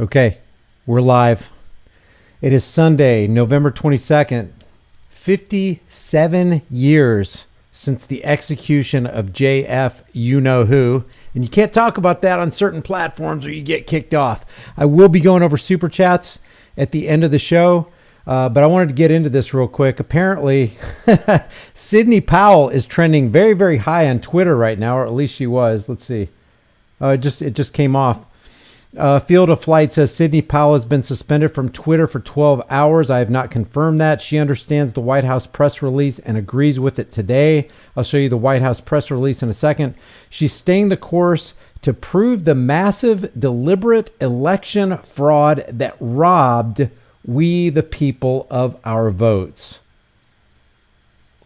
Okay, we're live. It is Sunday, November 22nd, 57 years since the execution of JF you-know-who. And you can't talk about that on certain platforms or you get kicked off. I will be going over super chats at the end of the show, but I wanted to get into this real quick. Apparently, Sidney Powell is trending very, very high on Twitter right now, or at least she was. Let's see. It just came off. Field of Flight says Sidney Powell has been suspended from Twitter for 12 hours. I have not confirmed that. She understands the White House press release and agrees with it today. I'll show you the White House press release in a second. She's staying the course to prove the massive, deliberate election fraud that robbed we, the people, of our votes.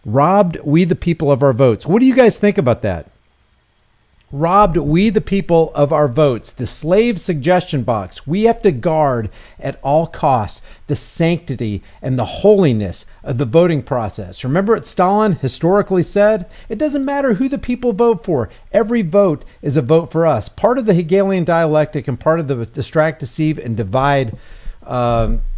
Robbed we, the people, of our votes. What do you guys think about that? Robbed we, the people, of our votes. The slave suggestion box. We have to guard at all costs the sanctity and the holiness of the voting process. Remember what Stalin historically said? It doesn't matter who the people vote for. Every vote is a vote for us. Part of the Hegelian dialectic and part of the distract, deceive, and divide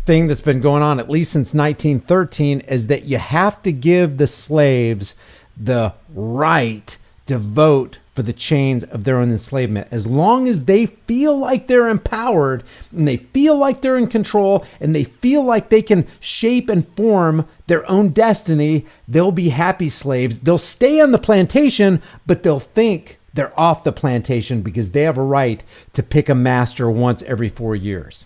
thing that's been going on at least since 1913 is that you have to give the slaves the right to vote for the chains of their own enslavement. As long as they feel like they're empowered and they feel like they're in control and they feel like they can shape and form their own destiny, they'll be happy slaves. They'll stay on the plantation, but they'll think they're off the plantation because they have a right to pick a master once every 4 years.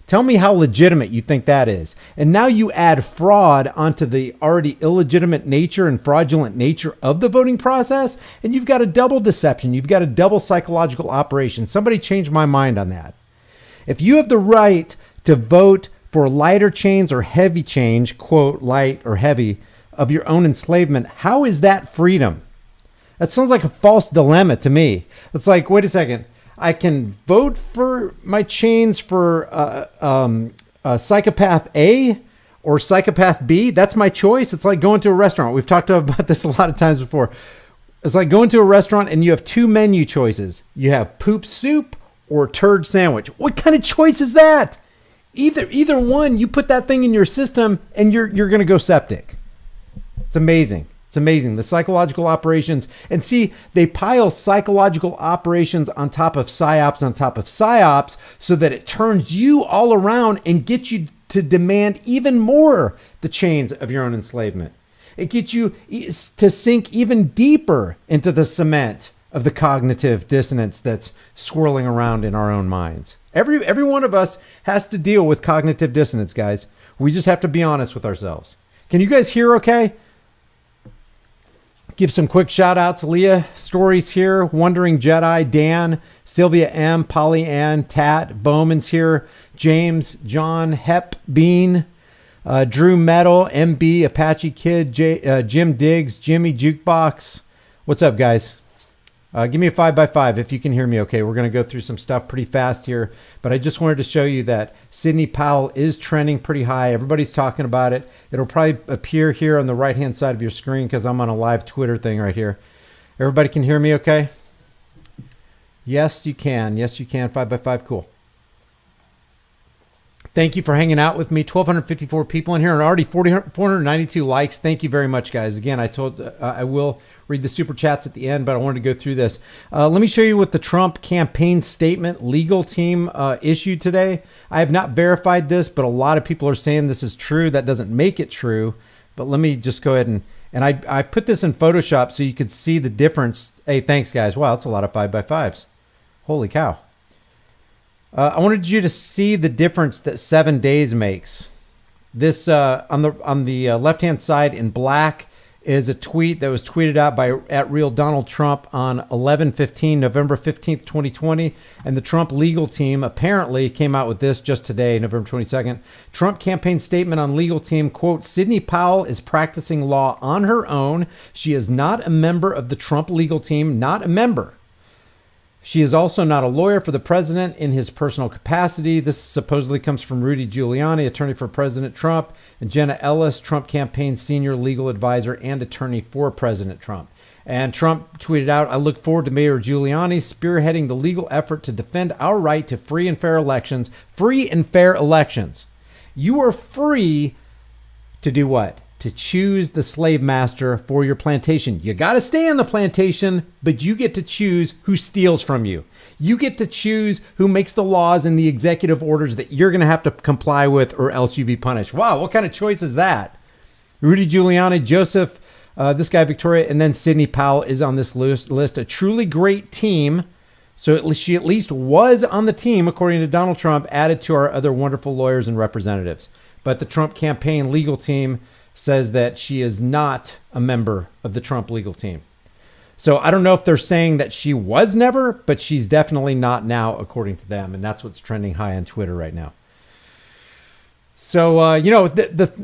Tell me how legitimate you think that is. And now you add fraud onto the already illegitimate nature and fraudulent nature of the voting process, and you've got a double deception. You've got a double psychological operation. Somebody changed my mind on that. If you have the right to vote for lighter chains or heavy change, quote, light or heavy, of your own enslavement, how is that freedom? That sounds like a false dilemma to me. It's like, wait a second. I can vote for my chains for psychopath A or psychopath B. That's my choice. It's like going to a restaurant. We've talked about this a lot of times before. It's like going to a restaurant and you have two menu choices. You have poop soup or turd sandwich. What kind of choice is that? Either one, you put that thing in your system and you're going to go septic. It's amazing. It's amazing. The psychological operations. And see, they pile psychological operations on top of psyops so that it turns you all around and gets you to demand even more the chains of your own enslavement. It gets you to sink even deeper into the cement of the cognitive dissonance that's swirling around in our own minds. Every one of us has to deal with cognitive dissonance, guys. We just have to be honest with ourselves. Can you guys hear okay? Give some quick shout outs. Leah Stories here. Wondering Jedi. Dan. Sylvia M. Polly Ann. Tat. Bowman's here. James. John. Hep. Bean. Drew Metal. MB. Apache Kid. Jim Diggs. Jimmy Jukebox. What's up, guys? Give me a 5x5 if you can hear me okay. We're going to go through some stuff pretty fast here, but I just wanted to show you that Sidney Powell is trending pretty high. Everybody's talking about it. It'll probably appear here on the right-hand side of your screen because I'm on a live Twitter thing right here. Everybody can hear me okay? Yes, you can. Yes, you can. 5x5, cool. Thank you for hanging out with me. 1,254 people in here and already 492 likes. Thank you very much, guys. Again, I will read the super chats at the end, but I wanted to go through this. Let me show you what the Trump campaign statement legal team issued today. I have not verified this, but a lot of people are saying this is true. That doesn't make it true, but let me just go ahead and I put this in Photoshop so you could see the difference. Hey, thanks, guys. Wow, that's a lot of 5x5s. Holy cow. I wanted you to see the difference that 7 days makes. This on the left-hand side in black is a tweet that was tweeted out by @RealDonaldTrump on 11/15, November 15th, 2020. And the Trump legal team apparently came out with this just today, November 22nd. Trump campaign statement on legal team, quote, Sidney Powell is practicing law on her own. She is not a member of the Trump legal team, not a member. She is also not a lawyer for the president in his personal capacity. This supposedly comes from Rudy Giuliani, attorney for President Trump, and Jenna Ellis, Trump campaign senior legal advisor and attorney for President Trump. And Trump tweeted out, I look forward to Mayor Giuliani spearheading the legal effort to defend our right to free and fair elections. Free and fair elections. You are free to do what? To choose the slave master for your plantation. You got to stay on the plantation, but you get to choose who steals from you. You get to choose who makes the laws and the executive orders that you're going to have to comply with, or else you be punished. Wow, what kind of choice is that? Rudy Giuliani, Joseph, this guy, Victoria, and then Sidney Powell is on this list. A truly great team. So she at least was on the team, according to Donald Trump, added to our other wonderful lawyers and representatives. But the Trump campaign legal team says that she is not a member of the Trump legal team. So I don't know if they're saying that she was never, but she's definitely not now, according to them. And that's what's trending high on Twitter right now. So,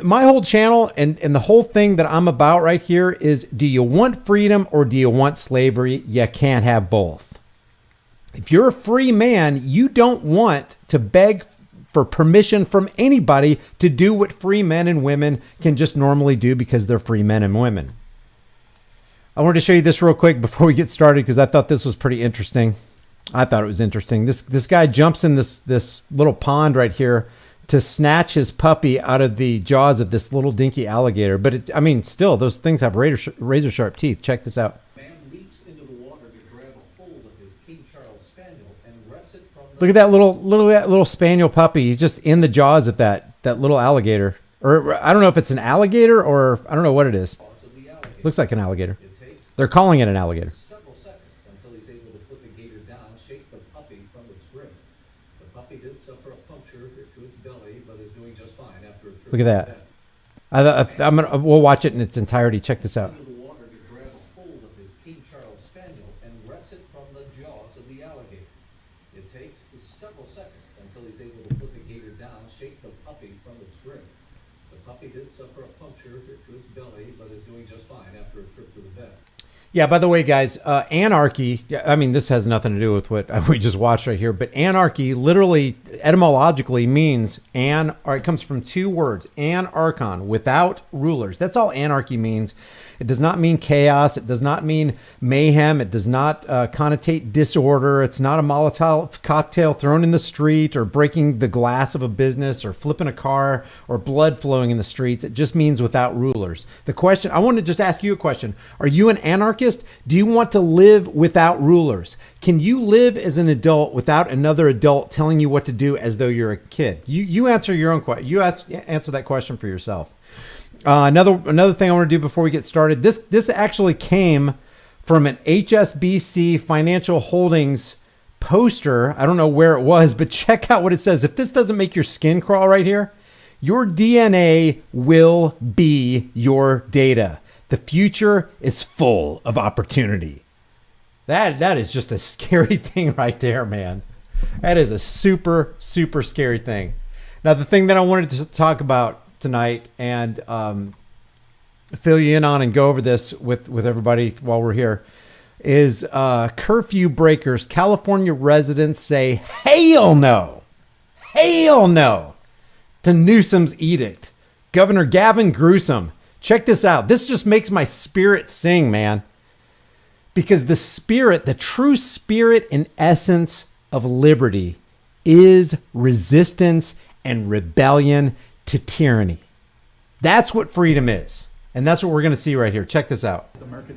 my whole channel and the whole thing that I'm about right here is, do you want freedom or do you want slavery? You can't have both. If you're a free man, you don't want to beg for permission from anybody to do what free men and women can just normally do because they're free men and women. I wanted to show you this real quick before we get started because I thought this was pretty interesting. I thought it was interesting. This guy jumps in this little pond right here to snatch his puppy out of the jaws of this little dinky alligator. But still, those things have razor sharp teeth. Check this out. Look at that little spaniel puppy. He's just in the jaws of that little alligator. Or I don't know if it's an alligator or I don't know what it is. Looks like an alligator. They're calling it an alligator. Several seconds until he's able to put the gator down, shake the puppy from its grip. The puppy did suffer a puncture to its belly, but is doing just fine after a trip. Look at that. We'll watch it in its entirety. Check this out. It takes several seconds until he's able to put the gator down, shake the puppy from its grip. The puppy did suffer a puncture to its belly, but is doing just fine after a trip to the vet. Yeah, by the way, guys, anarchy, this has nothing to do with what we just watched right here, but anarchy literally, etymologically means, it comes from two words, anarchon, without rulers. That's all anarchy means. It does not mean chaos. It does not mean mayhem. It does not connotate disorder. It's not a Molotov cocktail thrown in the street or breaking the glass of a business or flipping a car or blood flowing in the streets. It just means without rulers. The question, I want to just ask you a question. Are you an anarchist? Do you want to live without rulers? Can you live as an adult without another adult telling you what to do as though you're a kid? You answer your own question. You answer that question for yourself. Another thing I want to do before we get started. This actually came from an HSBC Financial Holdings poster. I don't know where it was, but check out what it says. If this doesn't make your skin crawl right here, your DNA will be your data. The future is full of opportunity. That is just a scary thing right there, man. That is a super, super scary thing. Now, the thing that I wanted to talk about tonight and fill you in on and go over this with everybody while we're here is curfew breakers. California residents say hell no to Newsom's edict. Governor Gavin Newsom, check this out. This just makes my spirit sing, man, because the true spirit and essence of liberty is resistance and rebellion to tyranny. That's what freedom is. And that's what we're going to see right here. Check this out.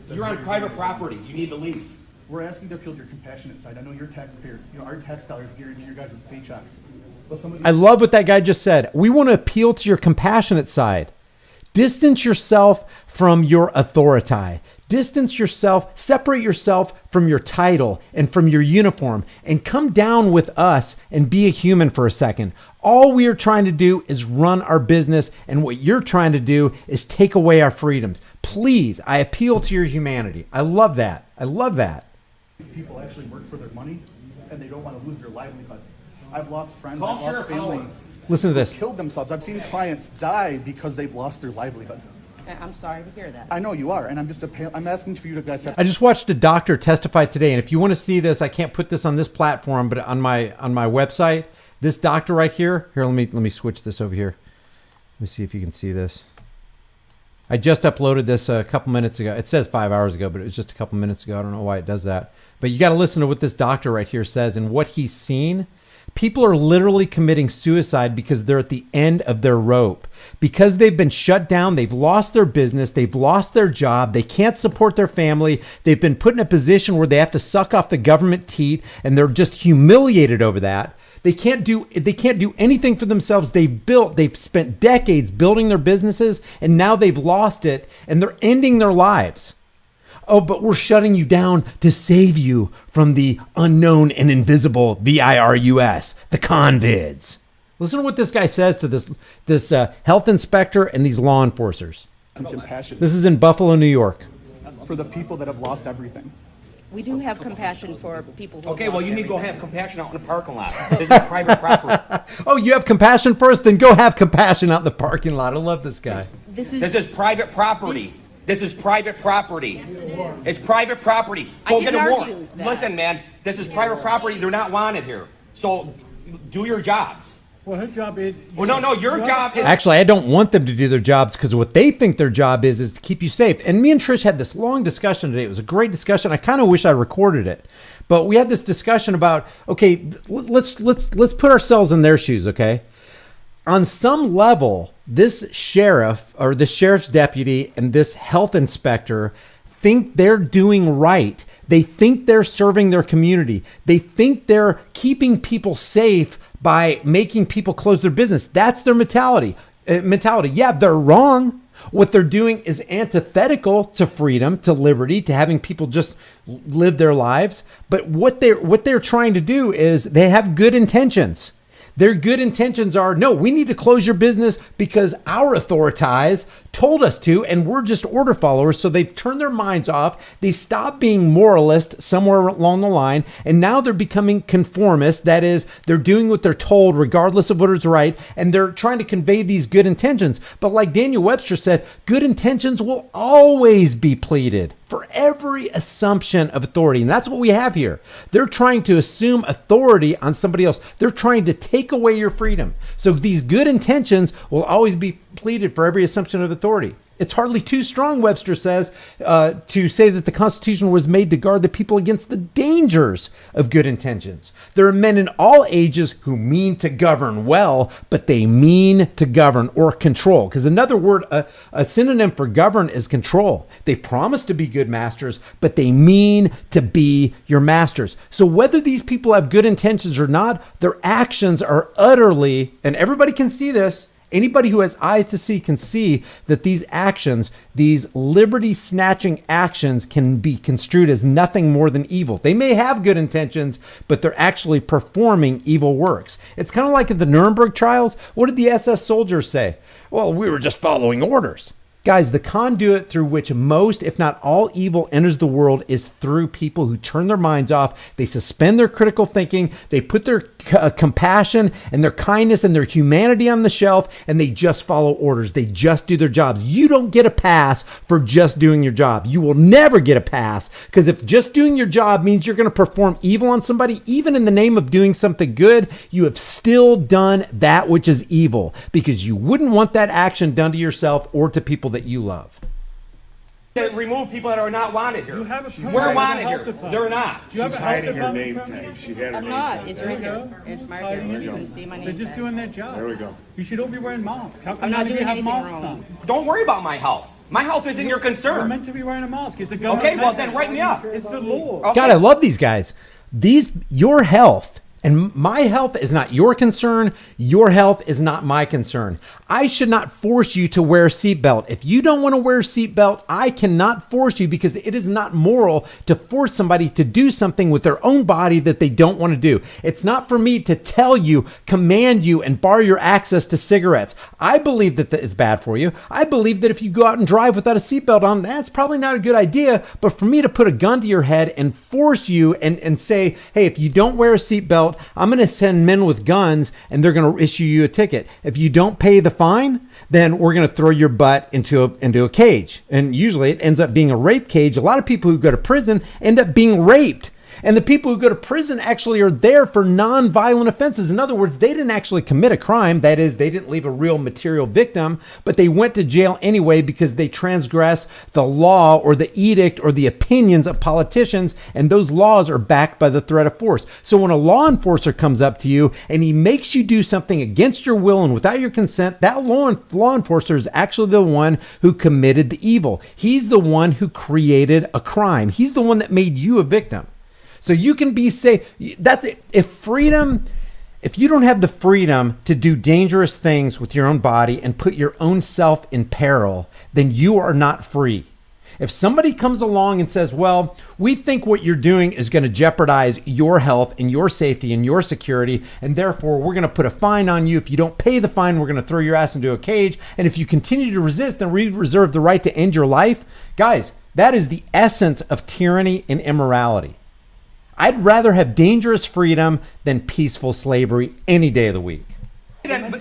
You're on private property. You need to leave. We're asking to appeal to your compassionate side. I know you're a taxpayer. Our tax dollars guarantee your guys' paychecks. I love what that guy just said. We want to appeal to your compassionate side. Distance yourself from your authority. Distance yourself, separate yourself from your title and from your uniform, and come down with us and be a human for a second. All we are trying to do is run our business, and what you're trying to do is take away our freedoms. Please, I appeal to your humanity. I love that. I love that. These people actually work for their money, and they don't want to lose their livelihood. I've lost friends, I've lost family. Listen to this. Killed themselves. I've seen clients die because they've lost their livelihood. I'm sorry to hear that. I know you are, and I'm asking for you to guys. I just watched a doctor testify today, and if you want to see this, I can't put this on this platform, but on my website, this doctor right here. Here, let me switch this over here. Let me see if you can see this. I just uploaded this a couple minutes ago. It says 5 hours ago, but it was just a couple minutes ago. I don't know why it does that. But you got to listen to what this doctor right here says and what he's seen. People are literally committing suicide because they're at the end of their rope. Because they've been shut down, they've lost their business, they've lost their job, they can't support their family, they've been put in a position where they have to suck off the government teat, and they're just humiliated over that. They can't do anything for themselves. They've spent decades building their businesses, and now they've lost it, and they're ending their lives. Oh, but we're shutting you down to save you from the unknown and invisible virus, the convids. Listen to what this guy says to this health inspector and these law enforcers. Some compassion This is in Buffalo, New York. for the people that have lost everything. We do have compassion for people who Okay, have well, lost you need to go everything. have compassion out in the parking lot. This is private property. Oh, you have compassion first? Then go have compassion out in the parking lot. I love this guy. This This is private property. This is private property. It's private property. Go I get a didn't warrant. argue that. Listen, man, this is private property. They're not wanted here. So do your jobs. Well, her job is. Well, no, your job is. Actually, I don't want them to do their jobs because what they think their job is to keep you safe. And me and Trish had this long discussion today. It was a great discussion. I kind of wish I recorded it, but we had this discussion about, okay, let's put ourselves in their shoes. Okay. On some level, this sheriff or the sheriff's deputy and this health inspector think they're doing right. They think they're serving their community. They think they're keeping people safe by making people close their business. That's their mentality. Yeah, they're wrong. What they're doing is antithetical to freedom, to liberty, to having people just live their lives. But what they're trying to do is they have good intentions. Their good intentions are, no, we need to close your business because our authorities told us to, and we're just order followers. So they've turned their minds off. They stopped being moralist somewhere along the line, and now they're becoming conformist. That is, they're doing what they're told regardless of what is right, and they're trying to convey these good intentions. But like Daniel Webster said, good intentions will always be pleaded for every assumption of authority. And that's what we have here. They're trying to assume authority on somebody else. They're trying to take away your freedom. So these good intentions will always be pleaded for every assumption of authority. It's hardly too strong, Webster says, to say that the Constitution was made to guard the people against the dangers of good intentions. There are men in all ages who mean to govern well, but they mean to govern or control. Because another word, a synonym for govern is control. They promise to be good masters, but they mean to be your masters. So whether these people have good intentions or not, their actions are utterly, and everybody can see this, anybody who has eyes to see can see that these actions, these liberty-snatching actions, can be construed as nothing more than evil. They may have good intentions, but they're actually performing evil works. It's kind of like at the Nuremberg trials. What did the SS soldiers say? Well, we were just following orders. Guys, the conduit through which most, if not all, evil enters the world is through people who turn their minds off. They suspend their critical thinking. They put their compassion and their kindness and their humanity on the shelf, and they just follow orders. They just do their jobs. You don't get a pass for just doing your job. You will never get a pass, because if just doing your job means you're going to perform evil on somebody, even in the name of doing something good, you have still done that which is evil, because you wouldn't want that action done to yourself or to people that you love. To remove people that are not wanted here. You have a permit We're from the wanted health here. department. They're not. You have She's a health hiding her department name permit? tag. She had her I'm name not. tag. It's right here. It's marked here. There You you can go. see my name They're just tag. doing their job. There we go. You should all be wearing masks. How come I'm not none of you doing have anything masks wrong. on? Don't worry about my health. My health isn't your You're concern. meant to be wearing a mask. It's a government. Okay, well then write me up. It's the law. Okay. God, I love these guys. Your health and my health is not your concern. Your health is not my concern. I should not force you to wear a seatbelt. If you don't want to wear a seatbelt, I cannot force you, because it is not moral to force somebody to do something with their own body that they don't want to do. It's not for me to tell you, command you, and bar your access to cigarettes. I believe that it's bad for you. I believe that if you go out and drive without a seatbelt on, that's probably not a good idea. But for me to put a gun to your head and force you and say, hey, if you don't wear a seatbelt, I'm going to send men with guns and they're going to issue you a ticket. If you don't pay the fine, then we're going to throw your butt into a cage. And usually it ends up being a rape cage. A lot of people who go to prison end up being raped. And the people who go to prison actually are there for non-violent offenses. In other words, they didn't actually commit a crime. That is, they didn't leave a real material victim, but they went to jail anyway because they transgress the law or the edict or the opinions of politicians. And those laws are backed by the threat of force. So when a law enforcer comes up to you and he makes you do something against your will and without your consent, that law enforcer is actually the one who committed the evil. He's the one who created a crime. He's the one that made you a victim. So you can be safe. That's it. If you don't have the freedom to do dangerous things with your own body and put your own self in peril, then you are not free. If somebody comes along and says, well, we think what you're doing is going to jeopardize your health and your safety and your security, and therefore we're going to put a fine on you. If you don't pay the fine, we're going to throw your ass into a cage. And if you continue to resist, then we reserve the right to end your life. Guys, that is the essence of tyranny and immorality. I'd rather have dangerous freedom than peaceful slavery any day of the week. Then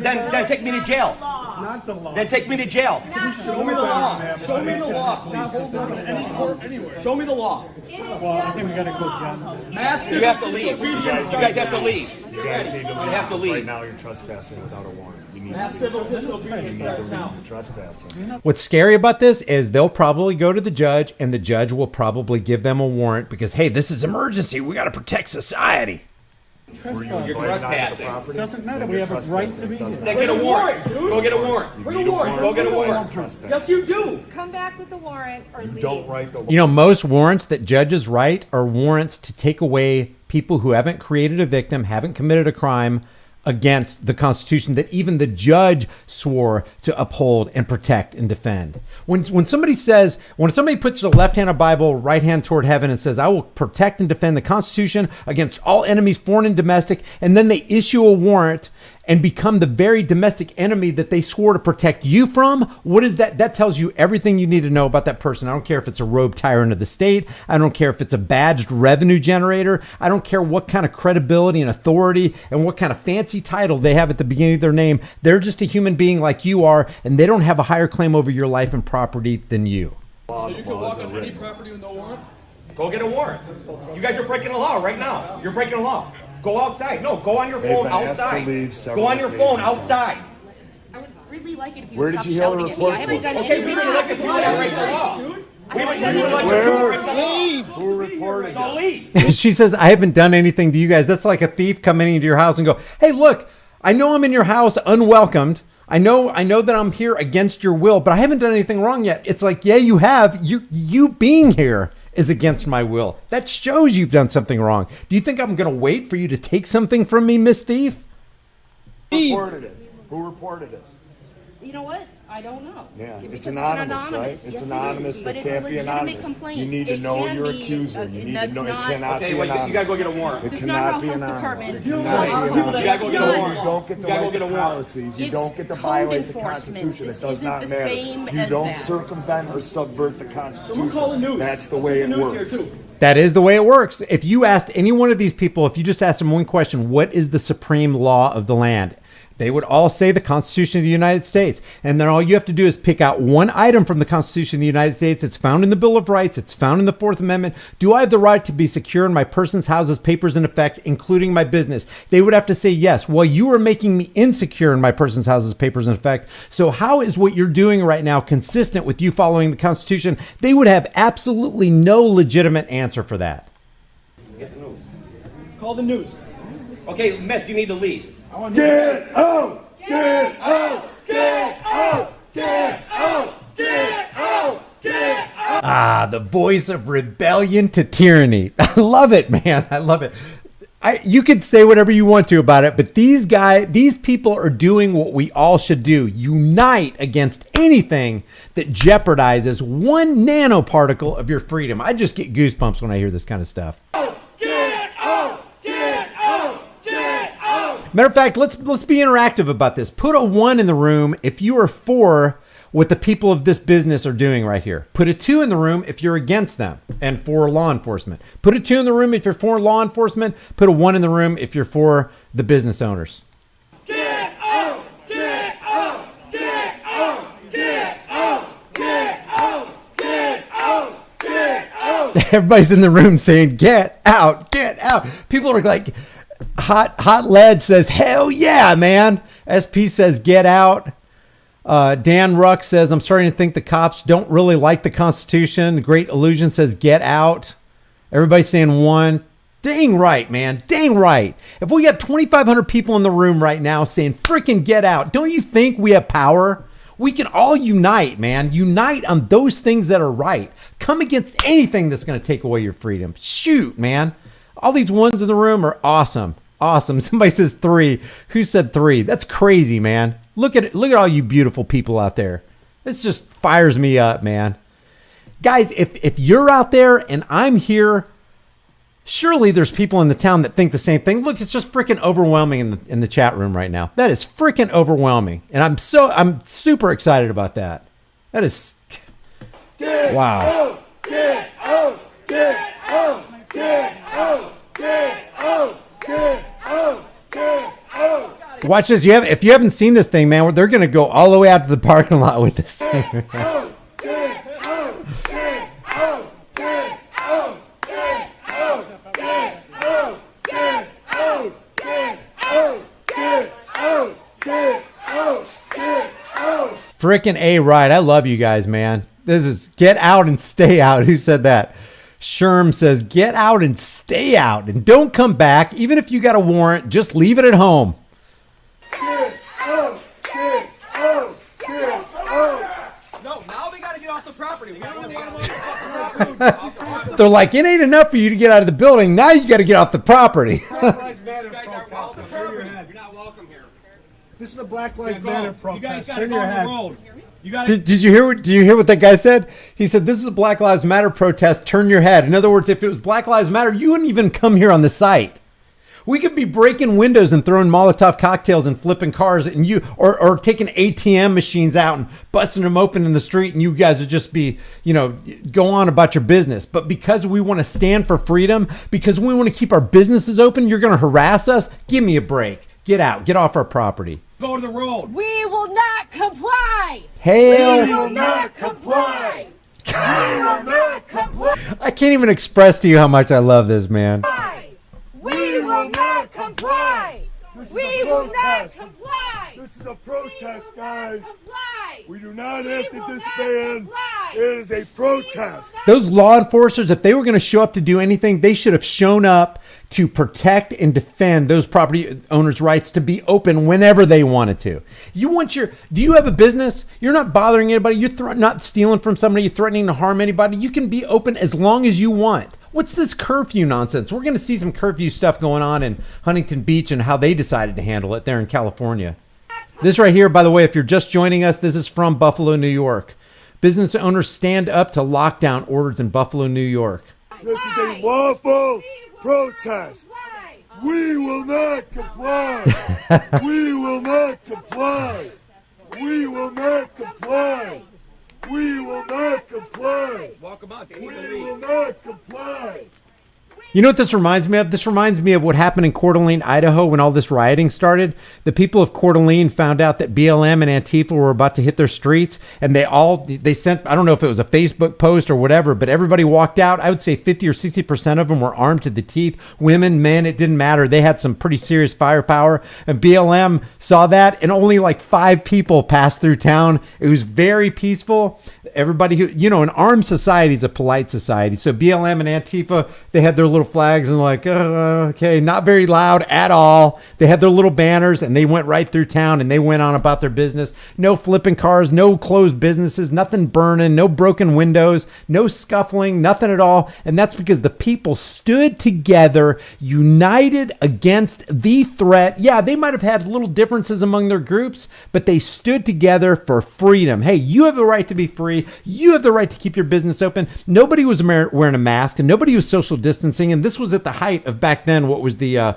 take me to jail. It's not the law. Then take me to jail. Show me the law. Show me the law. Not hold on to any court anywhere. Show me the law. Well, I think we gotta go, John. You have to leave. You guys have to leave. You guys need to leave. have to leave. Right now you're trespassing without a warrant. You need Mass to leave. civil disobedience starts now. You're trespassing. What's scary about this is they'll probably go to the judge and the judge will probably give them a warrant because, hey, this is emergency. We got to protect society. Were you Trespass. invited onto the trespassing. property? Doesn't matter. Then We you're have a right to be trespassing. here. Then get a warrant. Go get a warrant. Bring a warrant. Go get a warrant. Don't trespass. Yes, you do. Come back with the warrant or leave. Don't write the You know, most warrants that judges write are warrants to take away people who haven't created a victim, haven't committed a crime against the Constitution that even the judge swore to uphold and protect and defend. When somebody puts the left hand of Bible, right hand toward heaven and says, I will protect and defend the Constitution against all enemies, foreign and domestic, and then they issue a warrant and become the very domestic enemy that they swore to protect you from, what is that? That tells you everything you need to know about that person. I don't care if it's a rogue tyrant of the state. I don't care if it's a badged revenue generator. I don't care what kind of credibility and authority and what kind of fancy title they have at the beginning of their name. They're just a human being like you are, and they don't have a higher claim over your life and property than you. So you can walk on any property with no warrant? Go get a warrant. You guys are breaking the law right now. You're breaking the law. Go outside. No, go on your They've phone been asked to outside. leave several Go on your phone occasions. outside. I would really like it if you Where would did stop you hear the shouting at me. report I haven't done Okay, we anything would wrong. like if you would break the law. We would like Where? Who reported Go it? leave. She says, I haven't done anything to you guys. That's like a thief coming into your house and go, hey, look, I know I'm in your house unwelcomed. I know that I'm here against your will, but I haven't done anything wrong yet. It's like, yeah, you have. You being here is against my will. That shows you've done something wrong. Do you think I'm going to wait for you to take something from me, Miss Thief? Who reported it? Who reported it? You know what? I don't know. Yeah, Because it's anonymous, right? It's Yes, anonymous. it is. That But it's can't a be legitimate anonymous. complaint. You need to It know can your be, accuser. You need to that's know. It not- cannot Okay, be wait, anonymous. you gotta go get a warrant. It That's not cannot how be health anonymous. department It do cannot it. be You anonymous. gotta go get a You warrant. don't get to You gotta go write get the a warrant. policies. You It's don't get to code violate the enforcement. Constitution. This It does isn't not the matter. same You as don't that. circumvent or subvert the Someone call the Constitution. news. That's the Let's way get it the news here, works. too. That is the way it works. If you asked any one of these people, if you just asked them one question, what is the supreme law of the land? They would all say the Constitution of the United States. And then all you have to do is pick out one item from the Constitution of the United States. It's found in the Bill of Rights. It's found in the Fourth Amendment. Do I have the right to be secure in my person's houses, papers, and effects, including my business? They would have to say yes. Well, you are making me insecure in my person's houses, papers, and effects. So how is what you're doing right now consistent with you following the Constitution? They would have absolutely no legitimate answer for that. Call the news. Okay, miss, you need to leave. I want Get out! Get out! Get out! Get out! Get out! Get out! Ah, the voice of rebellion to tyranny. I love it, man. I love it. You could say whatever you want to about it, but these people are doing what we all should do. Unite against anything that jeopardizes one nanoparticle of your freedom. I just get goosebumps when I hear this kind of stuff. Get out! Get out! Get out! Matter of fact, let's be interactive about this. Put a 1 in the room if you are for what the people of this business are doing right here. Put a 2 in the room if you're against them and for law enforcement. Put a 2 in the room if you're for law enforcement. Put a 1 in the room if you're for the business owners. Get out! Get out! Get out! Get out! Get out! Get out! Get out! Everybody's in the room saying, get out, get out. People are like, Hot Lead says, hell yeah, man. SP says, get out. Dan Ruck says, I'm starting to think the cops don't really like the Constitution. The Great Illusion says, get out. Everybody's saying one. Dang right, man. Dang right. If we got 2,500 people in the room right now saying, freaking get out, don't you think we have power? We can all unite, man. Unite on those things that are right. Come against anything that's going to take away your freedom. Shoot, man. All these ones in the room are awesome. Awesome. Somebody says 3. Who said 3? That's crazy, man. Look at it. Look at all you beautiful people out there. This just fires me up, man. Guys, if you're out there and I'm here, surely there's people in the town that think the same thing. Look, it's just freaking overwhelming in the chat room right now. That is freaking overwhelming. And I'm super excited about that. That is wow. Get out! Get out! Get out! Get out! Get out! Get out! Watch this. If you haven't seen this thing, man, they're going to go all the way out to the parking lot with this thing. Get out! Get out! Get out! Get out! Get out! Get out! Get out! Get out! Get out! Get out! Get out! Frickin' A right. I love you guys, man. This is get out and stay out. Who said that? Sherm says, get out and stay out and don't come back. Even if you got a warrant, just leave it at home. Get out! Get out! Get out! No, now we got to get off the property. We don't want to off the property. They're like, it ain't enough for you to get out of the building. Now you got to get off the property. You guys are welcome. You're not welcome here. This is a Black Lives Matter protest. You guys got to Turn go your on head. the road. You got to. Did you hear? Do you hear what that guy said? He said, "This is a Black Lives Matter protest. Turn your head." In other words, if it was Black Lives Matter, you wouldn't even come here on the site. We could be breaking windows and throwing Molotov cocktails and flipping cars, and or taking ATM machines out and busting them open in the street, and you guys would just be, go on about your business. But because we want to stand for freedom, because we want to keep our businesses open, you're going to harass us? Give me a break. Get out. Get off our property. Go to the road. We will not comply. Hell. We will not comply. We will not comply. I can't even express to you how much I love this, man. We will not comply. This is We a will not protest. comply. This is a protest, guys. Comply. We do not We have to will not disband. comply. It is a protest. Those law enforcers, if they were going to show up to do anything, they should have shown up to protect and defend those property owners' rights to be open whenever they wanted to. Do you have a business? You're not bothering anybody. You're not stealing from somebody. You're threatening to harm anybody. You can be open as long as you want. What's this curfew nonsense? We're going to see some curfew stuff going on in Huntington Beach and how they decided to handle it there in California. This right here, by the way, if you're just joining us, this is from Buffalo, New York. Business owners stand up to lockdown orders in Buffalo, New York. This is a lawful protest. We will not comply. We will not comply. We will not comply. We will not comply. Welcome out to We Eagle will League. not comply. You know what this reminds me of? This reminds me of what happened in Coeur d'Alene, Idaho, when all this rioting started. The people of Coeur d'Alene found out that BLM and Antifa were about to hit their streets, and they sent, I don't know if it was a Facebook post or whatever, but everybody walked out. I would say 50 or 60% of them were armed to the teeth. Women, men, it didn't matter. They had some pretty serious firepower, and BLM saw that, and only like 5 people passed through town. It was very peaceful. Everybody who, an armed society is a polite society. So BLM and Antifa, they had their little flags and like, okay, not very loud at all. They had their little banners and they went right through town and they went on about their business. No flipping cars, no closed businesses, nothing burning, no broken windows, no scuffling, nothing at all. And that's because the people stood together, united against the threat. Yeah, they might have had little differences among their groups, but they stood together for freedom. Hey, you have the right to be free. You have the right to keep your business open. Nobody was wearing a mask and nobody was social distancing. And this was at the height of back then, what was the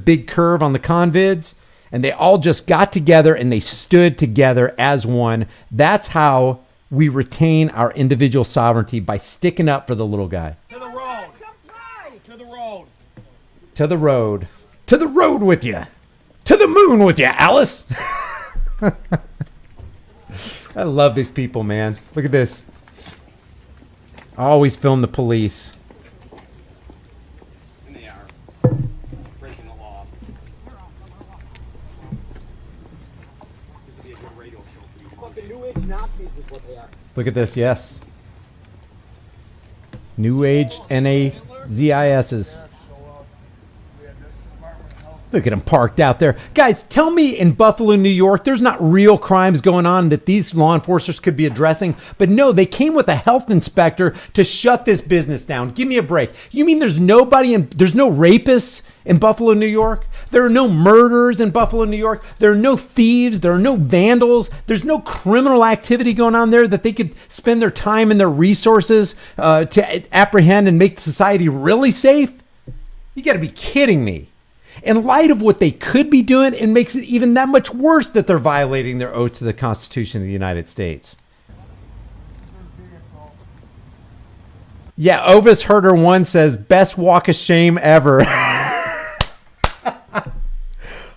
big curve on the convids. And they all just got together and they stood together as one. That's how we retain our individual sovereignty, by sticking up for the little guy. To the road. To the road. To the road. To the road with you. To the moon with you, Alice. I love these people, man. Look at this. Always film the police. And they are breaking the law. This would be a good radio show for you. Fucking New Age Nazis is what they are. Look at this, yes. New Age NAZISs. Look at them parked out there. Guys, tell me in Buffalo, New York, there's not real crimes going on that these law enforcers could be addressing. But no, they came with a health inspector to shut this business down. Give me a break. You mean there's no rapists in Buffalo, New York? There are no murders in Buffalo, New York. There are no thieves. There are no vandals. There's no criminal activity going on there that they could spend their time and their resources to apprehend and make society really safe? You got to be kidding me. In light of what they could be doing, it makes it even that much worse that they're violating their oath to the Constitution of the United States. Yeah, Ovis Herder 1 says, best walk of shame ever.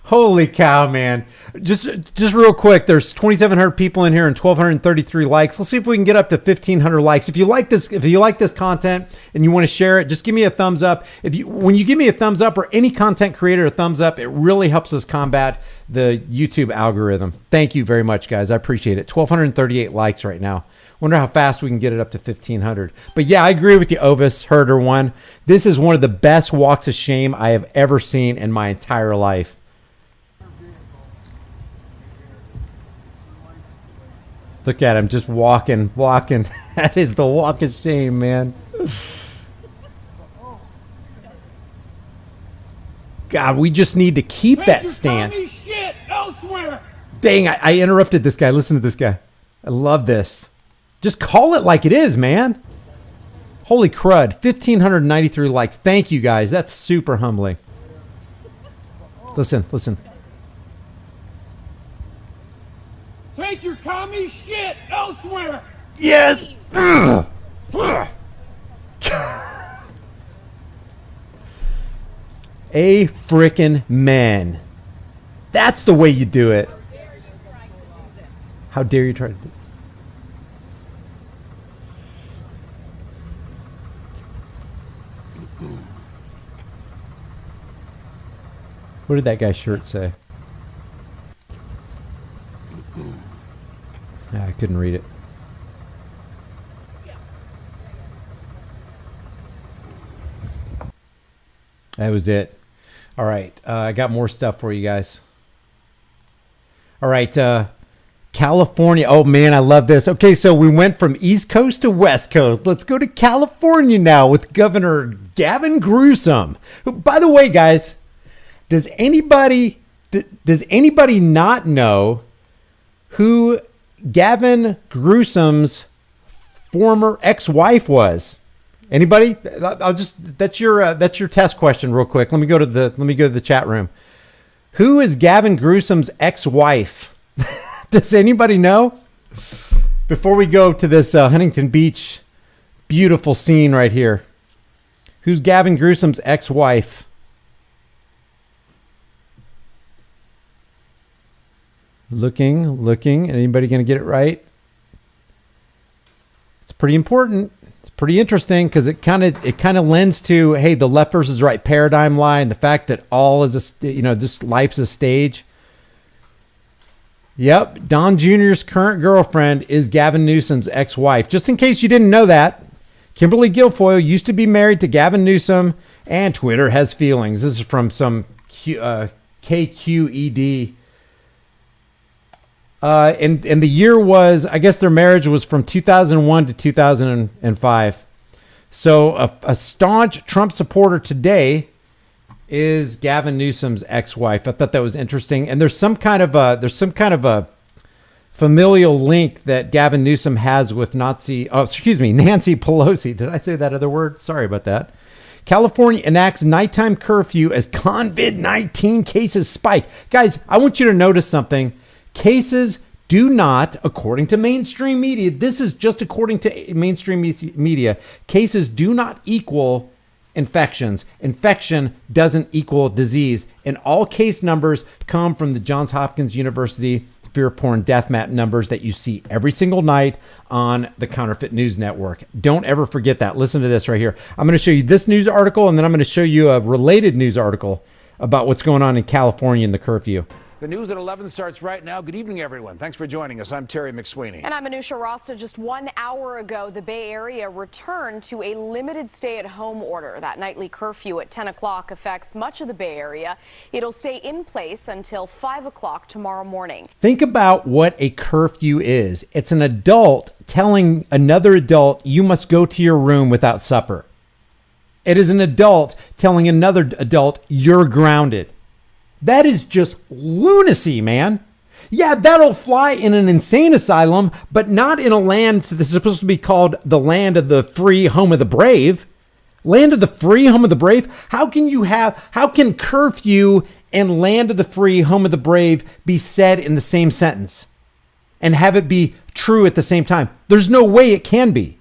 Holy cow, man. Just real quick, there's 2,700 people in here and 1,233 likes. Let's see if we can get up to 1,500 likes. If you like this content and you want to share it, just give me a thumbs up. When you give me a thumbs up, or any content creator a thumbs up, it really helps us combat the YouTube algorithm. Thank you very much, guys. I appreciate it. 1,238 likes right now. Wonder how fast we can get it up to 1,500. But yeah, I agree with you, Ovis Herder 1. This is one of the best walks of shame I have ever seen in my entire life. Look at him just walking. That is the walk of shame, man. God, we just need to keep that stand. Shit elsewhere. Dang, I interrupted this guy. Listen to this guy. I love this. Just call it like it is, man. Holy crud. 1,593 likes. Thank you, guys. That's super humbling. Listen. Take your commie shit elsewhere. Yes. A frickin' man. That's the way you do it. How dare you try to do this? What did that guy's shirt say? I couldn't read it. That was it. All right. I got more stuff for you guys. All right. California. Oh, man, I love this. Okay, so we went from East Coast to West Coast. Let's go to California now with Governor Gavin Newsom. By the way, guys, does anybody not know who Gavin Newsom's former ex-wife was? Anybody? That's your test question real quick. Let me go to the chat room. Who is Gavin Newsom's ex-wife? Does anybody know? Before we go to this Huntington Beach beautiful scene right here. Who's Gavin Newsom's ex-wife? Looking. Anybody going to get it right? It's pretty important. It's pretty interesting because it kind of lends to, hey, the left versus right paradigm line, the fact that all is this life's a stage. Yep, Don Jr.'s current girlfriend is Gavin Newsom's ex-wife. Just in case you didn't know that, Kimberly Guilfoyle used to be married to Gavin Newsom, and Twitter has feelings. This is from some KQED. And the year was, I guess their marriage was from 2001 to 2005. So a staunch Trump supporter today is Gavin Newsom's ex-wife. I thought that was interesting. And there's some kind of a familial link that Gavin Newsom has with Nancy Pelosi. Did I say that other word? Sorry about that. California enacts nighttime curfew as COVID-19 cases spike. Guys, I want you to notice something. Cases do not, according to mainstream media, this is just according to mainstream media, cases do not equal infections. Infection doesn't equal disease. And all case numbers come from the Johns Hopkins University fear porn death mat numbers that you see every single night on the Counterfeit News Network. Don't ever forget that. Listen to this right here. I'm going to show you this news article, and then I'm going to show you a related news article about what's going on in California in the curfew. The news at 11 starts right now. Good evening, everyone. Thanks for joining us. I'm Terry McSweeney. And I'm Anusha Rasta. Just 1 hour ago, the Bay Area returned to a limited stay-at-home order. That nightly curfew at 10 o'clock affects much of the Bay Area. It'll stay in place until 5 o'clock tomorrow morning. Think about what a curfew is. It's an adult telling another adult, you must go to your room without supper. It is an adult telling another adult, you're grounded. That is just lunacy, man. Yeah, that'll fly in an insane asylum, but not in a land that's supposed to be called the land of the free, home of the brave. Land of the free, home of the brave? How can curfew and land of the free, home of the brave be said in the same sentence and have it be true at the same time? There's no way it can be.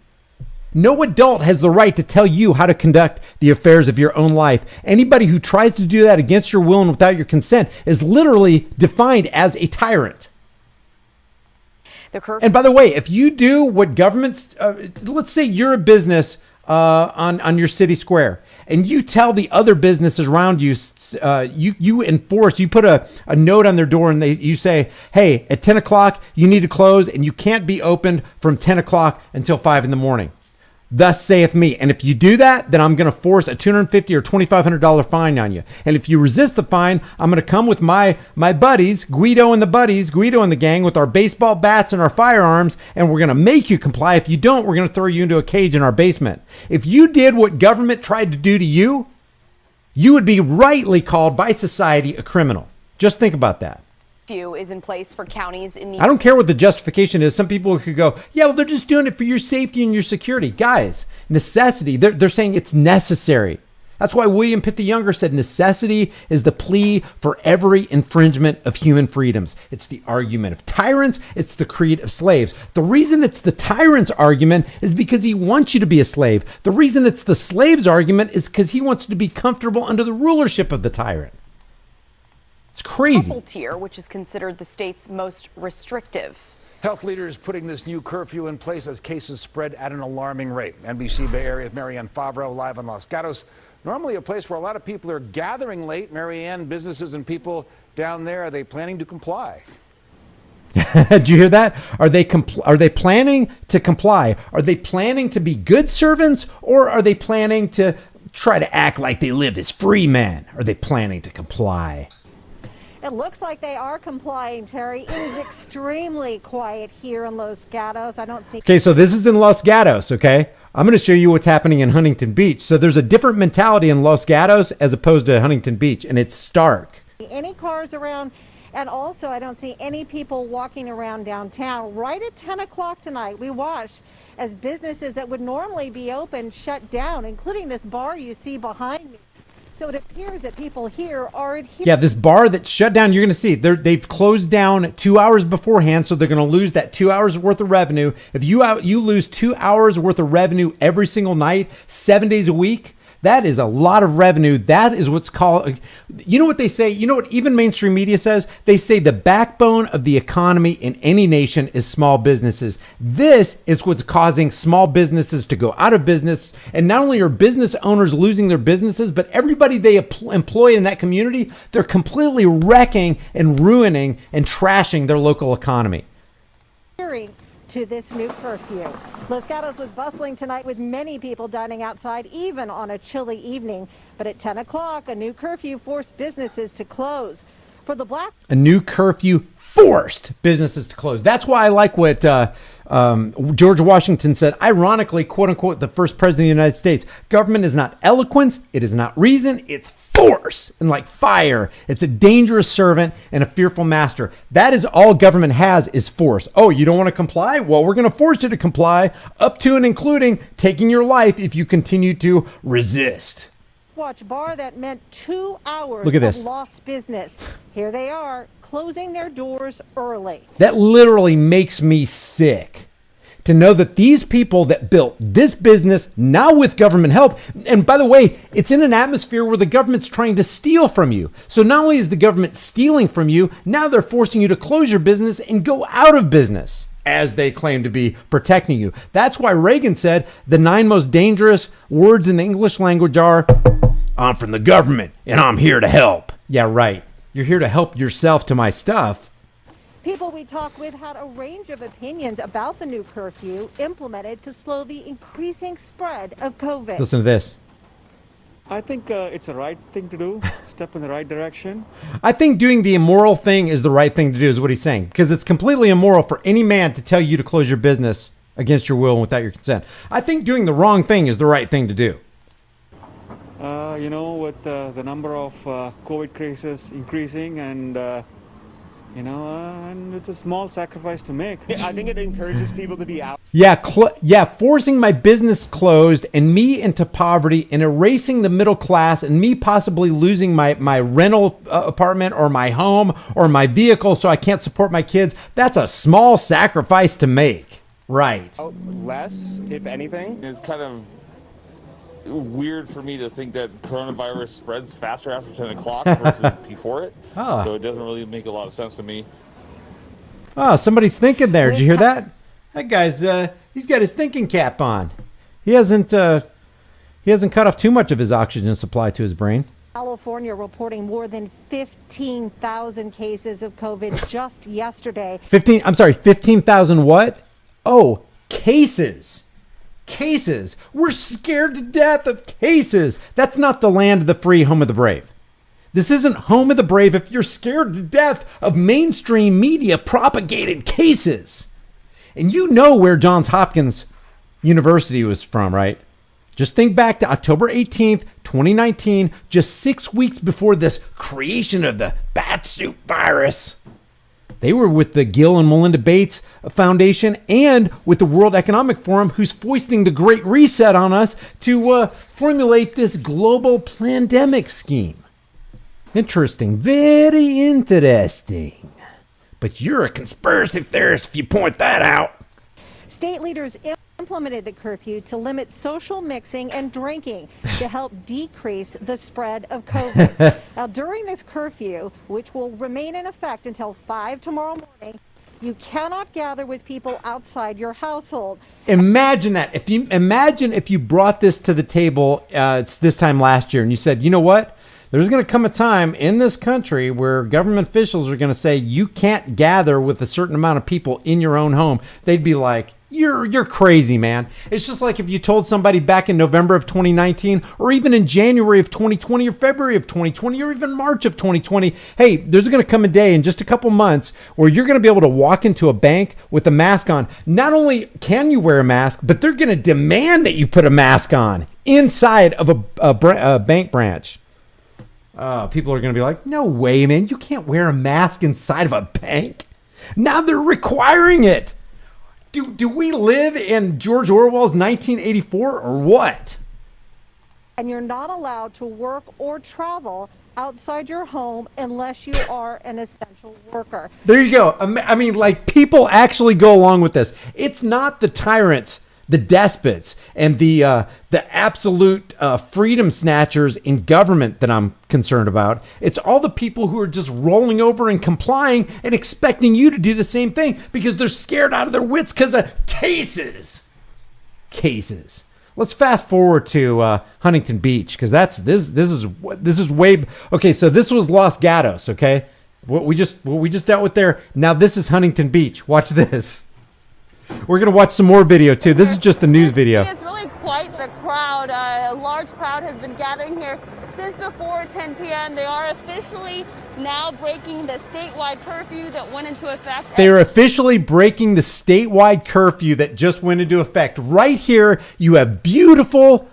No adult has the right to tell you how to conduct the affairs of your own life. Anybody who tries to do that against your will and without your consent is literally defined as a tyrant. And by the way, if you do what governments, let's say you're a business on your city square, and you tell the other businesses around you, you enforce, you put a note on their door, and you say, hey, at 10 o'clock, you need to close, and you can't be opened from 10 o'clock until 5 in the morning. Thus saith me. And if you do that, then I'm going to force a $250 or $2,500 fine on you. And if you resist the fine, I'm going to come with my buddies, Guido and the gang, with our baseball bats and our firearms, and we're going to make you comply. If you don't, we're going to throw you into a cage in our basement. If you did what government tried to do to you, you would be rightly called by society a criminal. Just think about that. Is in place for counties in the... I don't care what the justification is. Some people could go, yeah, well, they're just doing it for your safety and your security. Guys, necessity, they're saying it's necessary. That's why William Pitt the Younger said necessity is the plea for every infringement of human freedoms. It's the argument of tyrants. It's the creed of slaves. The reason it's the tyrant's argument is because he wants you to be a slave. The reason it's the slave's argument is because he wants to be comfortable under the rulership of the tyrant. It's crazy. Couple tier, which is considered the state's most restrictive. Health leaders putting this new curfew in place as cases spread at an alarming rate. NBC Bay Area's Marianne Favreau live in Los Gatos. Normally a place where a lot of people are gathering late. Marianne, businesses and people down there, are they planning to comply? Did you hear that? Are they planning to comply? Are they planning to be good servants, or are they planning to try to act like they live as free men? Are they planning to comply? It looks like they are complying, Terry. It is extremely quiet here in Los Gatos. I don't see... Okay, so this is in Los Gatos, okay? I'm going to show you what's happening in Huntington Beach. So there's a different mentality in Los Gatos as opposed to Huntington Beach, and it's stark. Any cars around, and also I don't see any people walking around downtown. Right at 10 o'clock tonight, we watched as businesses that would normally be open shut down, including this bar you see behind me. So it appears that people here are adhering. Yeah, this bar that's shut down, you're going to see they've closed down 2 hours beforehand, so they're going to lose that 2 hours worth of revenue. If you lose 2 hours worth of revenue every single night, 7 days a week, that is a lot of revenue. That is what's called, you know what they say? You know what even mainstream media says? They say the backbone of the economy in any nation is small businesses. This is what's causing small businesses to go out of business. And not only are business owners losing their businesses, but everybody they employ in that community, they're completely wrecking and ruining and trashing their local economy. To this new curfew. Los Gatos was bustling tonight with many people dining outside, even on a chilly evening. But at 10 o'clock, a new curfew forced businesses to close. For the black... A new curfew forced businesses to close. That's why I like what George Washington said, ironically, quote unquote, the first president of the United States. Government is not eloquence. It is not reason. It's force. And like fire, it's a dangerous servant and a fearful master. That is all government has, is force. Oh, you don't want to comply? Well, we're going to force you to comply, up to and including taking your life if you continue to resist. Watch bar that meant 2 hours Look at of this. lost business. Here they are, closing their doors early. That literally makes me sick. to know that these people that built this business, now with government help, and by the way, it's in an atmosphere where the government's trying to steal from you. So not only is the government stealing from you, now they're forcing you to close your business and go out of business, as they claim to be protecting you. That's why Reagan said the 9 most dangerous words in the English language are, "I'm from the government and I'm here to help." Yeah, right. You're here to help yourself to my stuff. People we talked with had a range of opinions about the new curfew implemented to slow the increasing spread of COVID. Listen to this. I think it's the right thing to do, step in the right direction. I think doing the immoral thing is the right thing to do, is what he's saying, because it's completely immoral for any man to tell you to close your business against your will and without your consent. I think doing the wrong thing is the right thing to do. You know, with the number of COVID cases increasing and and it's a small sacrifice to make. I think it encourages people to be out. Yeah, forcing my business closed and me into poverty and erasing the middle class and me possibly losing my rental apartment or my home or my vehicle so I can't support my kids. That's a small sacrifice to make. Right. Less, if anything. It's kind of weird for me to think that coronavirus spreads faster after 10 o'clock versus before it. Oh. So it doesn't really make a lot of sense to me. Oh, somebody's thinking there. Did you hear that? That guy's he's got his thinking cap on. He hasn't cut off too much of his oxygen supply to his brain. California reporting more than 15,000 cases of COVID just yesterday. 15,000 what? Oh, cases. Cases. We're scared to death of cases. That's not the land of the free, home of the brave. This isn't home of the brave if you're scared to death of mainstream media propagated cases. And you know where Johns Hopkins University was from, right? Just think back to October 18th, 2019, just 6 weeks before this creation of the batsuit virus. They were with the Bill and Melinda Gates Foundation and with the World Economic Forum, who's foisting the Great Reset on us to formulate this global pandemic scheme. Interesting. Very interesting. But you're a conspiracy theorist if you point that out. State leaders implemented the curfew to limit social mixing and drinking to help decrease the spread of COVID. Now, during this curfew, which will remain in effect until 5 tomorrow morning, you cannot gather with people outside your household. Imagine that. If you brought this to the table, it's this time last year, and you said, you know what? There's going to come a time in this country where government officials are going to say you can't gather with a certain amount of people in your own home. They'd be like, you're crazy, man. It's just like if you told somebody back in November of 2019 or even in January of 2020 or February of 2020 or even March of 2020, hey, there's going to come a day in just a couple months where you're going to be able to walk into a bank with a mask on. Not only can you wear a mask, but they're going to demand that you put a mask on inside of a bank branch. People are going to be like, no way, man. You can't wear a mask inside of a bank. Now they're requiring it. Do we live in George Orwell's 1984 or what? And you're not allowed to work or travel outside your home unless you are an essential worker. There you go. I mean, like, people actually go along with this. It's not the tyrants, the despots, and the absolute freedom snatchers in government that I'm concerned about. It's all the people who are just rolling over and complying and expecting you to do the same thing because they're scared out of their wits because of cases. Cases. Let's fast forward to Huntington Beach because this is way okay. So this was Los Gatos. Okay, what we just dealt with there. Now this is Huntington Beach. Watch this. We're going to watch some more video, too. This is just the news video. It's really quite the crowd. A large crowd has been gathering here since before 10 p.m. They are officially now breaking the statewide curfew that went into effect. They are officially breaking the statewide curfew that just went into effect. Right here, you have beautiful,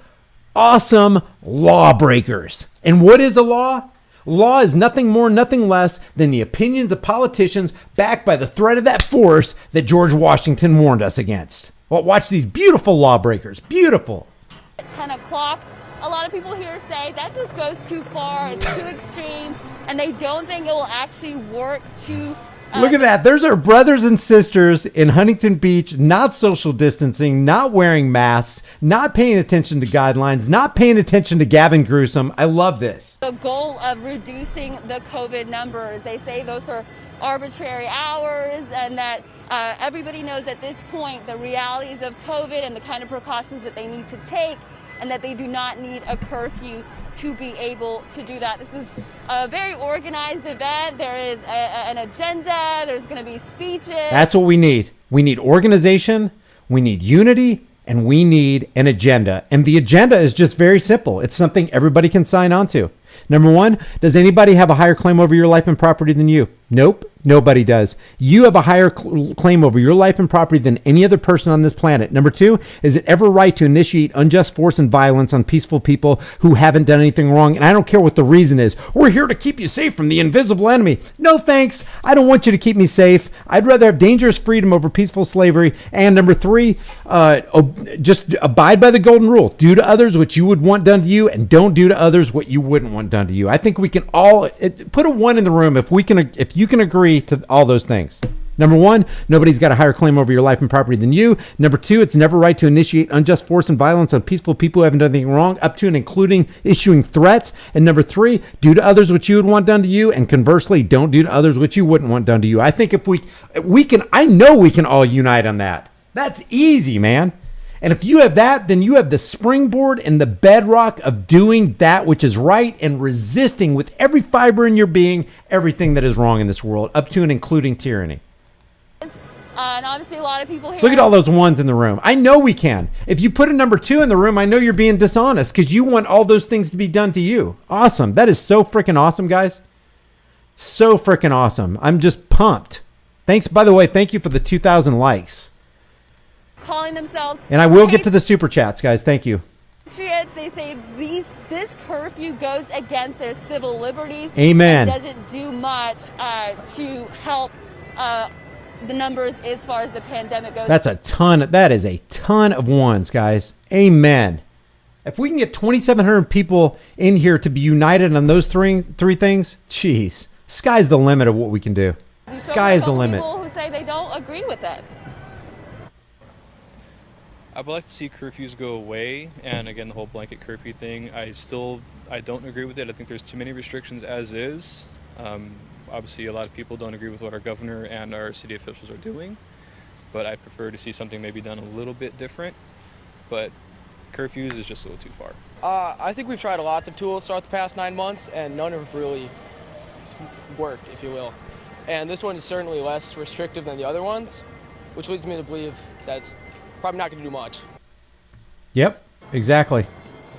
awesome lawbreakers. And what is a law? Law is nothing more, nothing less than the opinions of politicians backed by the threat of that force that George Washington warned us against. Well, watch these beautiful lawbreakers. Beautiful. At 10 o'clock, a lot of people here say that just goes too far. It's too extreme. And they don't think it will actually work to Look at that. There's our brothers and sisters in Huntington Beach, not social distancing, not wearing masks, not paying attention to guidelines, not paying attention to Gavin Newsom. I love this. The goal of reducing the COVID numbers, they say those are arbitrary hours, and that everybody knows at this point the realities of COVID and the kind of precautions that they need to take, and that they do not need a curfew to be able to do that. This is a very organized event. There is an agenda. There's going to be speeches. That's what we need. We need organization, we need unity, and we need an agenda. And the agenda is just very simple. It's something everybody can sign on to. Number one, does anybody have a higher claim over your life and property than you? Nope. Nobody does. You have a higher claim over your life and property than any other person on this planet. Number two, is it ever right to initiate unjust force and violence on peaceful people who haven't done anything wrong? And I don't care what the reason is. We're here to keep you safe from the invisible enemy. No thanks. I don't want you to keep me safe. I'd rather have dangerous freedom over peaceful slavery. And number three, just abide by the golden rule. Do to others what you would want done to you, and don't do to others what you wouldn't want done to you. I think we can all put a 1 in the room if you can agree to all those things. Number one, nobody's got a higher claim over your life and property than you. Number two, it's never right to initiate unjust force and violence on peaceful people who haven't done anything wrong, up to and including issuing threats. And number three, do to others what you would want done to you, and conversely, don't do to others what you wouldn't want done to you. I think if we can, I know we can all unite on that. That's easy, man. And if you have that, then you have the springboard and the bedrock of doing that which is right and resisting with every fiber in your being everything that is wrong in this world, up to and including tyranny. And obviously a lot of people here... Look at all those ones in the room. I know we can. If you put a number 2 in the room, I know you're being dishonest because you want all those things to be done to you. Awesome. That is so freaking awesome, guys. So freaking awesome. I'm just pumped. Thanks, by the way, thank you for the 2,000 likes. Calling themselves... And I will get to the super chats, guys. Thank you. Patriots. They say this curfew goes against their civil liberties. Amen. And doesn't do much to help the numbers as far as the pandemic goes. That's a ton. That is a ton of ones, guys. Amen. If we can get 2,700 people in here to be united on those three things, geez, sky's the limit of what we can do. Sky is the limit. People who say they don't agree with it. I would like to see curfews go away, and again, the whole blanket curfew thing, I don't agree with it. I think there's too many restrictions as is. Obviously, a lot of people don't agree with what our governor and our city officials are doing, but I prefer to see something maybe done a little bit different. But curfews is just a little too far. I think we've tried lots of tools throughout the past 9 months, and none have really worked, if you will. And this one is certainly less restrictive than the other ones, which leads me to believe that's probably not going to do much. Yep, exactly.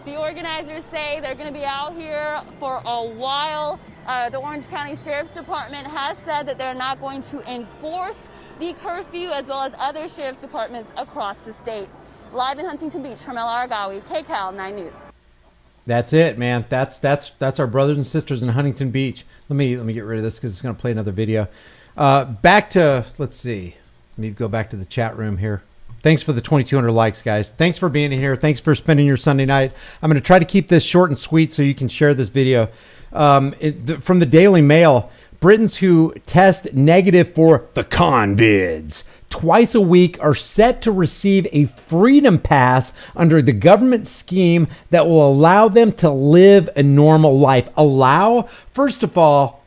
The organizers say they're going to be out here for a while. The Orange County Sheriff's Department has said that they're not going to enforce the curfew, as well as other sheriff's departments across the state. Live in Huntington Beach, Carmela Argawi, KCAL 9 News. That's it, man. That's our brothers and sisters in Huntington Beach. Let me get rid of this because it's going to play another video. Back to, let's see. Let me go back to the chat room here. Thanks for the 2,200 likes, guys. Thanks for being here. Thanks for spending your Sunday night. I'm going to try to keep this short and sweet so you can share this video. From the Daily Mail, Britons who test negative for the convids twice a week are set to receive a freedom pass under the government scheme that will allow them to live a normal life. Allow? First of all,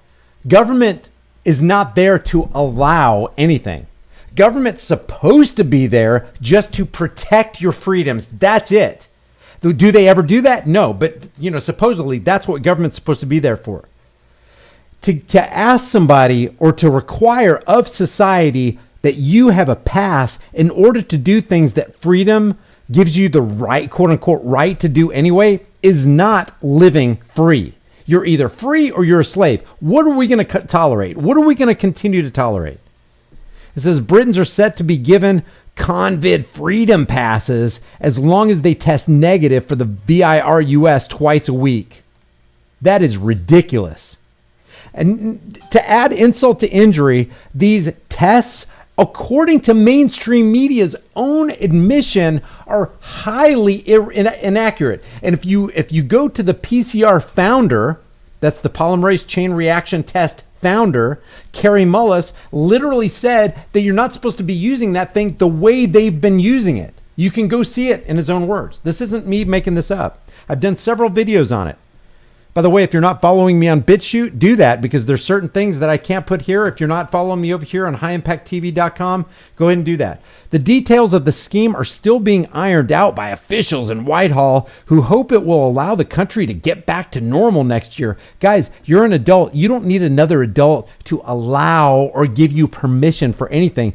government is not there to allow anything. Government's supposed to be there just to protect your freedoms. That's it. Do they ever do that? No, but supposedly that's what government's supposed to be there for. To ask somebody or to require of society that you have a pass in order to do things that freedom gives you the right, quote unquote, right to do anyway, is not living free. You're either free or you're a slave. What are we going to tolerate? What are we going to continue to tolerate? It says Britons are set to be given convid freedom passes as long as they test negative for the virus twice a week. That is ridiculous. And to add insult to injury, these tests, according to mainstream media's own admission, are highly inaccurate. And if you go to the PCR founder, that's the polymerase chain reaction test founder, Carrie Mullis, literally said that you're not supposed to be using that thing the way they've been using it. You can go see it in his own words. This isn't me making this up. I've done several videos on it. By the way, if you're not following me on BitChute, do that, because there's certain things that I can't put here. If you're not following me over here on highimpacttv.com, go ahead and do that. The details of the scheme are still being ironed out by officials in Whitehall who hope it will allow the country to get back to normal next year. Guys, you're an adult. You don't need another adult to allow or give you permission for anything.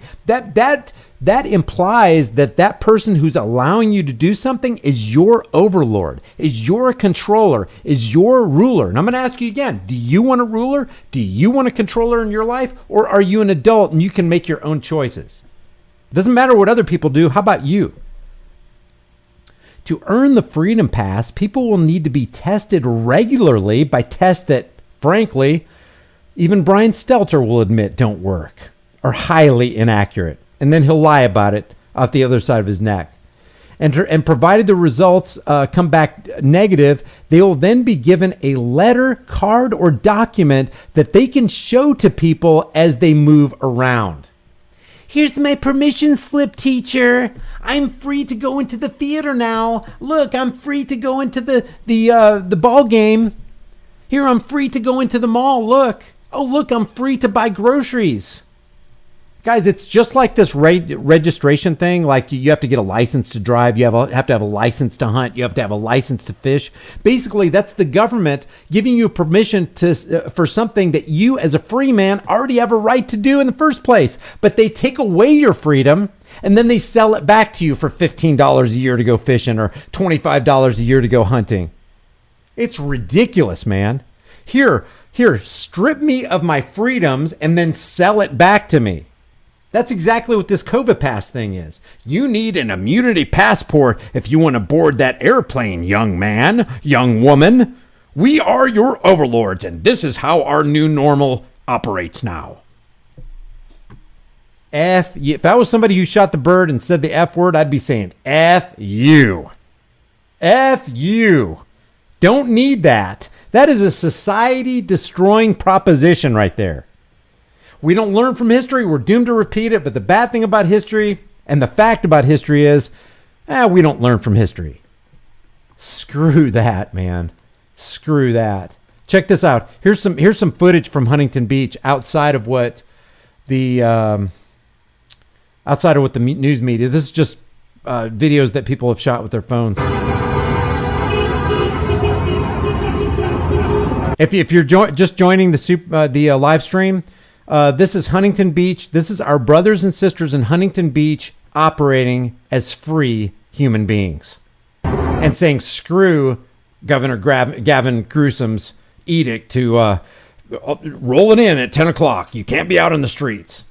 That implies that that person who's allowing you to do something is your overlord, is your controller, is your ruler. And I'm going to ask you again, do you want a ruler? Do you want a controller in your life? Or are you an adult and you can make your own choices? It doesn't matter what other people do. How about you? To earn the Freedom Pass, people will need to be tested regularly by tests that, frankly, even Brian Stelter will admit don't work or highly inaccurate. And then he'll lie about it out the other side of his neck. And provided the results come back negative, they will then be given a letter, card, or document that they can show to people as they move around. Here's my permission slip, teacher. I'm free to go into the theater now. Look, I'm free to go into the ball game. Here, I'm free to go into the mall. Look. Oh, look, I'm free to buy groceries. Guys, it's just like this registration thing. Like you have to get a license to drive. You have to have a license to hunt. You have to have a license to fish. Basically, that's the government giving you permission for something that you as a free man already have a right to do in the first place. But they take away your freedom and then they sell it back to you for $15 a year to go fishing or $25 a year to go hunting. It's ridiculous, man. Here, strip me of my freedoms and then sell it back to me. That's exactly what this COVID pass thing is. You need an immunity passport if you want to board that airplane, young man, young woman. We are your overlords, and this is how our new normal operates now. If I was somebody who shot the bird and said the F word, I'd be saying F you. F you. Don't need that. That is a society-destroying proposition right there. We don't learn from history. We're doomed to repeat it. But the bad thing about history and the fact about history is, we don't learn from history. Screw that, man. Screw that. Check this out. Here's some footage from Huntington Beach outside of what the news media. This is just videos that people have shot with their phones. If you're just joining the live stream. This is Huntington Beach. This is our brothers and sisters in Huntington Beach operating as free human beings and saying screw Governor Gavin Newsom's edict to roll it in at 10 o'clock. You can't be out on the streets.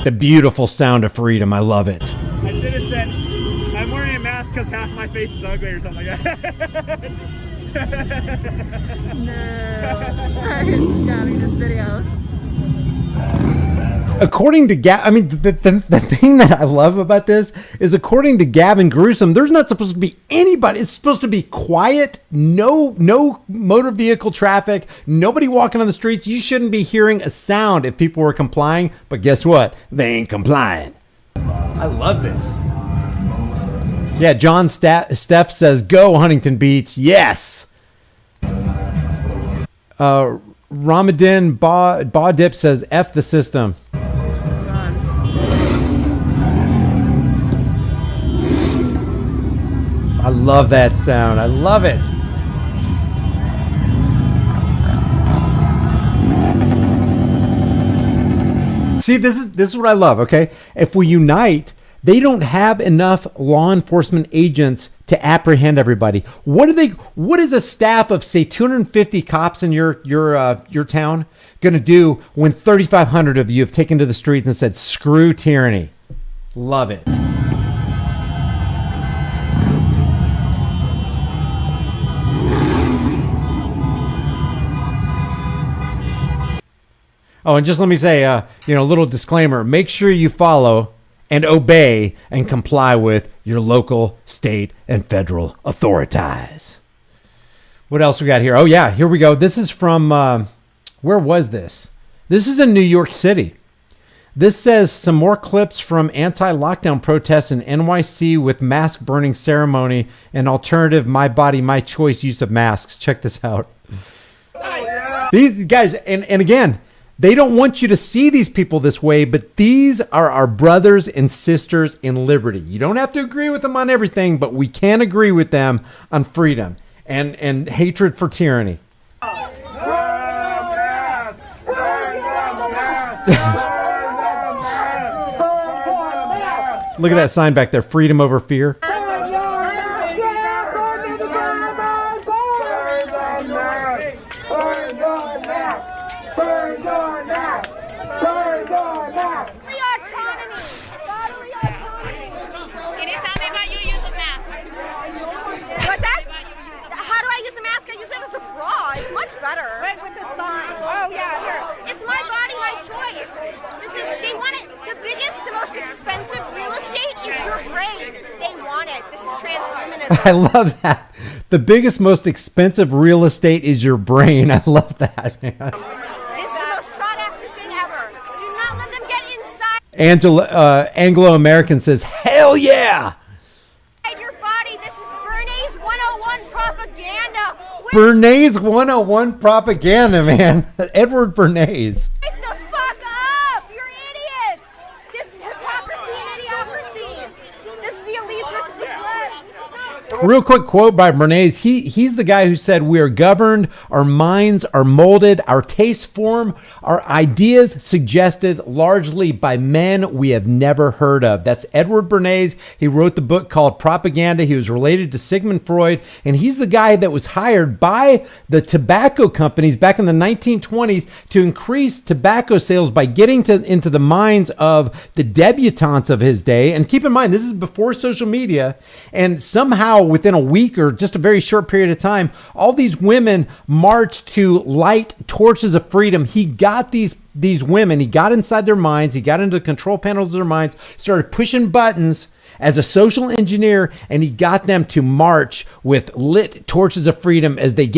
The beautiful sound of freedom. I love it. I should have said, I'm wearing a mask because half my face is ugly or something like that. No. Having this video. According to the thing that I love about this is, according to Gavin Newsom, there's not supposed to be anybody. It's supposed to be quiet, no motor vehicle traffic, nobody walking on the streets. You shouldn't be hearing a sound if people were complying. But guess what? They ain't complying. I love this. Yeah, John Steph says, go Huntington Beach. Yes. Ramadan Ba-Dip says, F the system. I love that sound. I love it. See, this is what I love, okay? If we unite, they don't have enough law enforcement agents to apprehend everybody. What is a staff of, say, 250 cops in your town going to do when 3,500 of you have taken to the streets and said, screw tyranny? Love it. Oh, and just let me say, a little disclaimer. Make sure you follow and obey and comply with your local, state, and federal authorities. What else we got here? Oh, yeah, here we go. This is from, where was this? This is in New York City. This says some more clips from anti-lockdown protests in NYC with mask burning ceremony and alternative my body, my choice use of masks. Check this out. These guys, and again, they don't want you to see these people this way, but these are our brothers and sisters in liberty. You don't have to agree with them on everything, but we can agree with them on freedom and hatred for tyranny. Look at that sign back there, freedom over fear. Expensive real estate is your brain. They want it. This is transhumanism. I love that. The biggest, most expensive real estate is your brain. I love that, man. This is the most sought after thing ever. Do not let them get inside. Anglo-American says, hell yeah. Your body. This is Bernays 101 propaganda. Bernays 101 propaganda, man. Edward Bernays. Wake the fuck up. You're idiots. This is hypocrisy and idiocracy. This is the elites versus the plebs. Real quick quote by Bernays. He's the guy who said, we are governed, our minds are molded, our tastes form, our ideas suggested largely by men we have never heard of. That's Edward Bernays. He wrote the book called Propaganda. He was related to Sigmund Freud, and he's the guy that was hired by the tobacco companies back in the 1920s to increase tobacco sales by getting into the minds of the debutantes of his day. And keep in mind, this is before social media, and somehow within a week or just a very short period of time, all these women marched to light torches of freedom. He got these women, he got inside their minds, he got into the control panels of their minds, started pushing buttons as a social engineer, and he got them to march with lit torches of freedom as they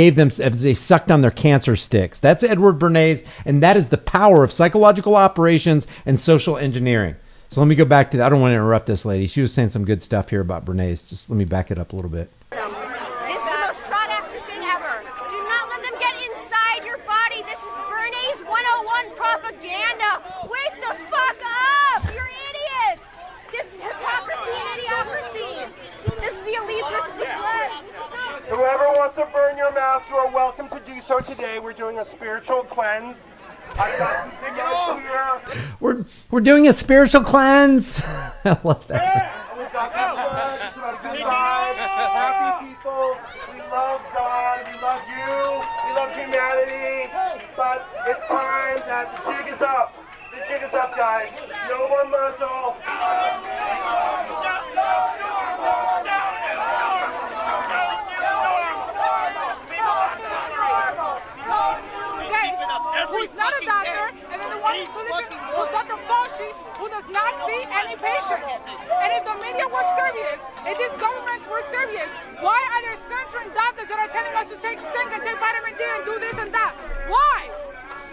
sucked on their cancer sticks. That's Edward Bernays, and that is the power of psychological operations and social engineering. So let me go back to that. I don't want to interrupt this lady. She was saying some good stuff here about Bernays. Just let me back it up a little bit. This is the most sought after thing ever. Do not let them get inside your body. This is Bernays 101 propaganda. Wake the fuck up. You're idiots. This is hypocrisy and idiocracy. This is the elites versus the plebs. Whoever wants to burn your mouth, you are welcome to do so today. We're doing a spiritual cleanse. I've got some tickets here. We're doing a spiritual cleanse. I love that. We've got good vibes, happy people. We love God. We love you. We love humanity. But it's time that the jig is up. The jig is up, guys. No more muscle. Who's not a doctor, and then the one to listen to Dr. Fauci, who does not see any patients. And if the media was serious, if these governments were serious, why are they censoring doctors that are telling us to take zinc and take vitamin D and do this and that? Why?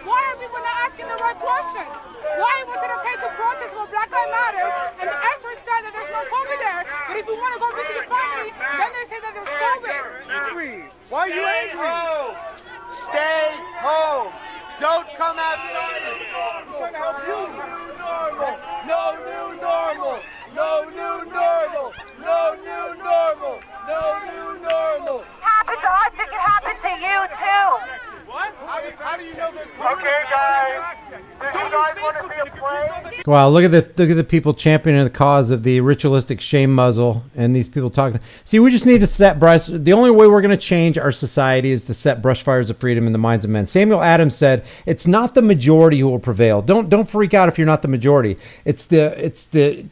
Why are people not asking the right questions? Why was it okay to protest for Black Lives Matter, and the experts said that there's no COVID there, but if you want to go visit your family, then they say that there's COVID? Why are you angry? Stay home. Don't come outside. I'm trying to help you. No new normal. No new normal. No new normal. No new normal. Happen to us, it can happen to you too. What? How do you know this? Okay, guys. Do you guys want to see a play? Wow, look at the people championing the cause of the ritualistic shame muzzle, and these people talking. See, we just need to set the only way we're going to change our society is to set brush fires of freedom in the minds of men. Samuel Adams said, "It's not the majority who will prevail. Don't freak out if you're not the majority. It's the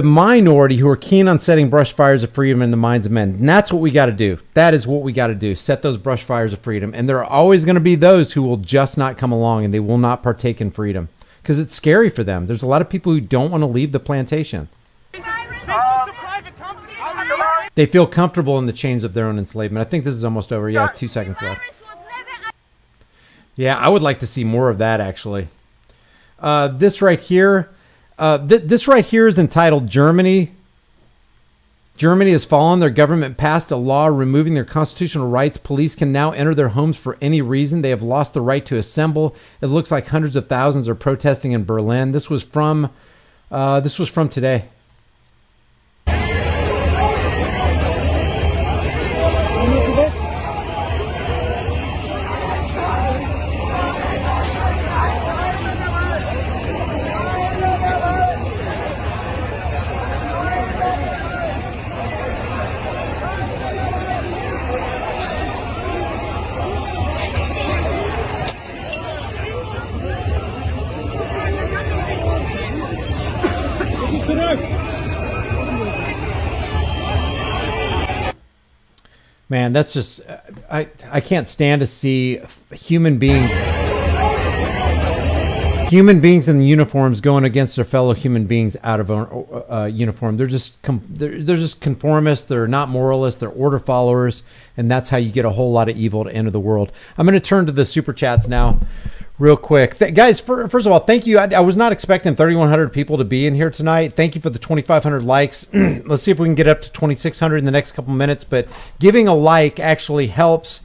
minority who are keen on setting brush fires of freedom in the minds of men." And that's what we got to do. That is what we got to do. Set those brush fires of freedom. And there are always going to be those who will just not come along and they will not partake in freedom. because it's scary for them. There's a lot of people who don't want to leave the plantation. They feel comfortable in the chains of their own enslavement. I think this is almost over. Yeah, 2 seconds left. Yeah, I would like to see more of that, actually. This right here, this right here is entitled Germany. Germany has fallen. Their government passed a law removing their constitutional rights. Police can now enter their homes for any reason. They have lost the right to assemble. It looks like hundreds of thousands are protesting in Berlin. This was from today. Man, that's just, I can't stand to see human beings in uniforms going against their fellow human beings out of uniform. They're just conformists. They're not moralists. They're order followers, and that's how you get a whole lot of evil to enter the world. I'm going to turn to the super chats now, real quick. Guys, first of all, thank you. I was not expecting 3,100 people to be in here tonight. Thank you for the 2,500 likes. Let's see if we can get up to 2,600 in the next couple minutes. But giving a like actually helps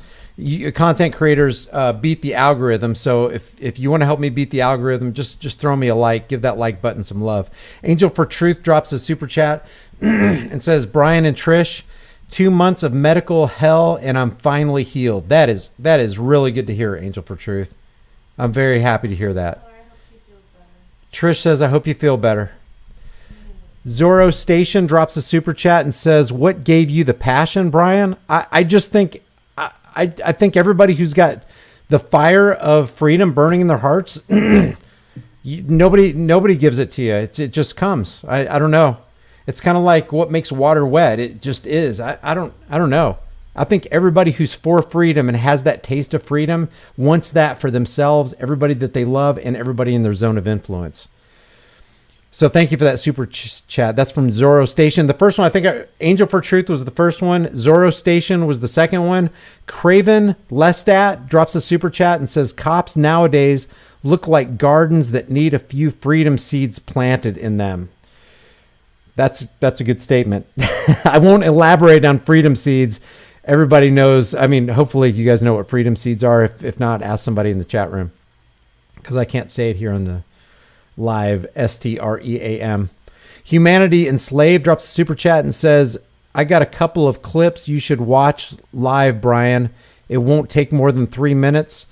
content creators beat the algorithm. So if you want to help me beat the algorithm, just throw me a like. Give that like button some love. Angel for Truth drops a super chat and says, Brian and Trish, 2 months of medical hell and I'm finally healed. That is really good to hear, Angel for Truth. I'm very happy to hear that. Trish says, I hope you feel better. Zorro Station drops a super chat and says, what gave you the passion, Brian? I just think, I think everybody who's got the fire of freedom burning in their hearts, nobody gives it to you. It just comes. I don't know. It's kind of like what makes water wet. It just is. I don't know. I think everybody who's for freedom and has that taste of freedom wants that for themselves, everybody that they love, and everybody in their zone of influence. So thank you for that super chat. That's from Zorro Station. The first one, I think Angel for Truth was the first one. Zorro Station was the second one. Craven Lestat drops a super chat and says, cops nowadays look like gardens that need a few freedom seeds planted in them. That's a good statement. I won't elaborate on freedom seeds. Everybody knows. I mean, hopefully you guys know what freedom seeds are. If not, ask somebody in the chat room, because I can't say it here on the live STREAM. Humanity Enslaved drops a super chat and says, I got a couple of clips you should watch live, Brian. It won't take more than 3 minutes.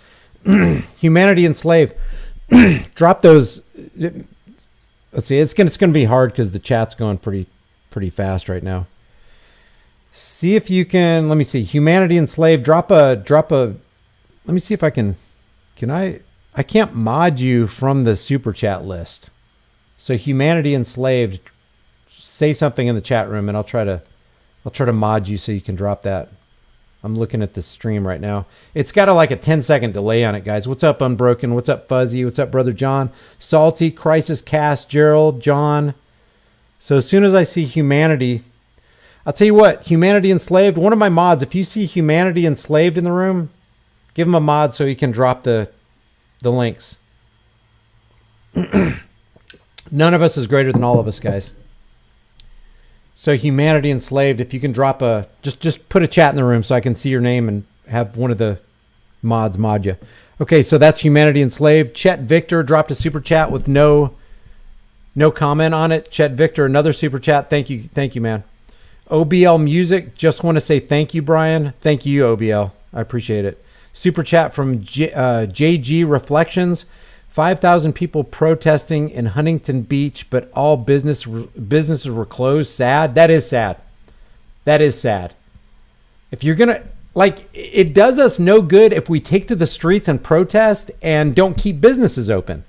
Humanity Enslaved. Drop those. Let's see. It's gonna be hard because the chat's going pretty fast right now. See if you can. Let me see. Humanity Enslaved. Drop a. Let me see if I can. I can't mod you from the super chat list. So Humanity Enslaved, say something in the chat room, and I'll try to mod you so you can drop that. I'm looking at the stream right now. It's got like a 10-second delay on it, guys. What's up, Unbroken? What's up, Fuzzy? What's up, Brother John? Salty, Crisis Cast, Gerald, John. So as soon as I see Humanity, I'll tell you what, Humanity Enslaved, one of my mods, if you see Humanity Enslaved in the room, give him a mod so he can drop the links. None of us is greater than all of us, guys. So Humanity Enslaved, if you can drop a, just put a chat in the room so I can see your name and have one of the mods mod you. Okay, so that's Humanity Enslaved. Chet Victor dropped a super chat with no comment on it. Chet Victor, another super chat. Thank you, man. OBL Music, just want to say thank you, Brian. Thank you, OBL. I appreciate it. Super chat from JG Reflections. 5,000 people protesting in Huntington Beach, but all businesses were closed. Sad. That is sad. That is sad. If you're going to, like, it does us no good if we take to the streets and protest and don't keep businesses open.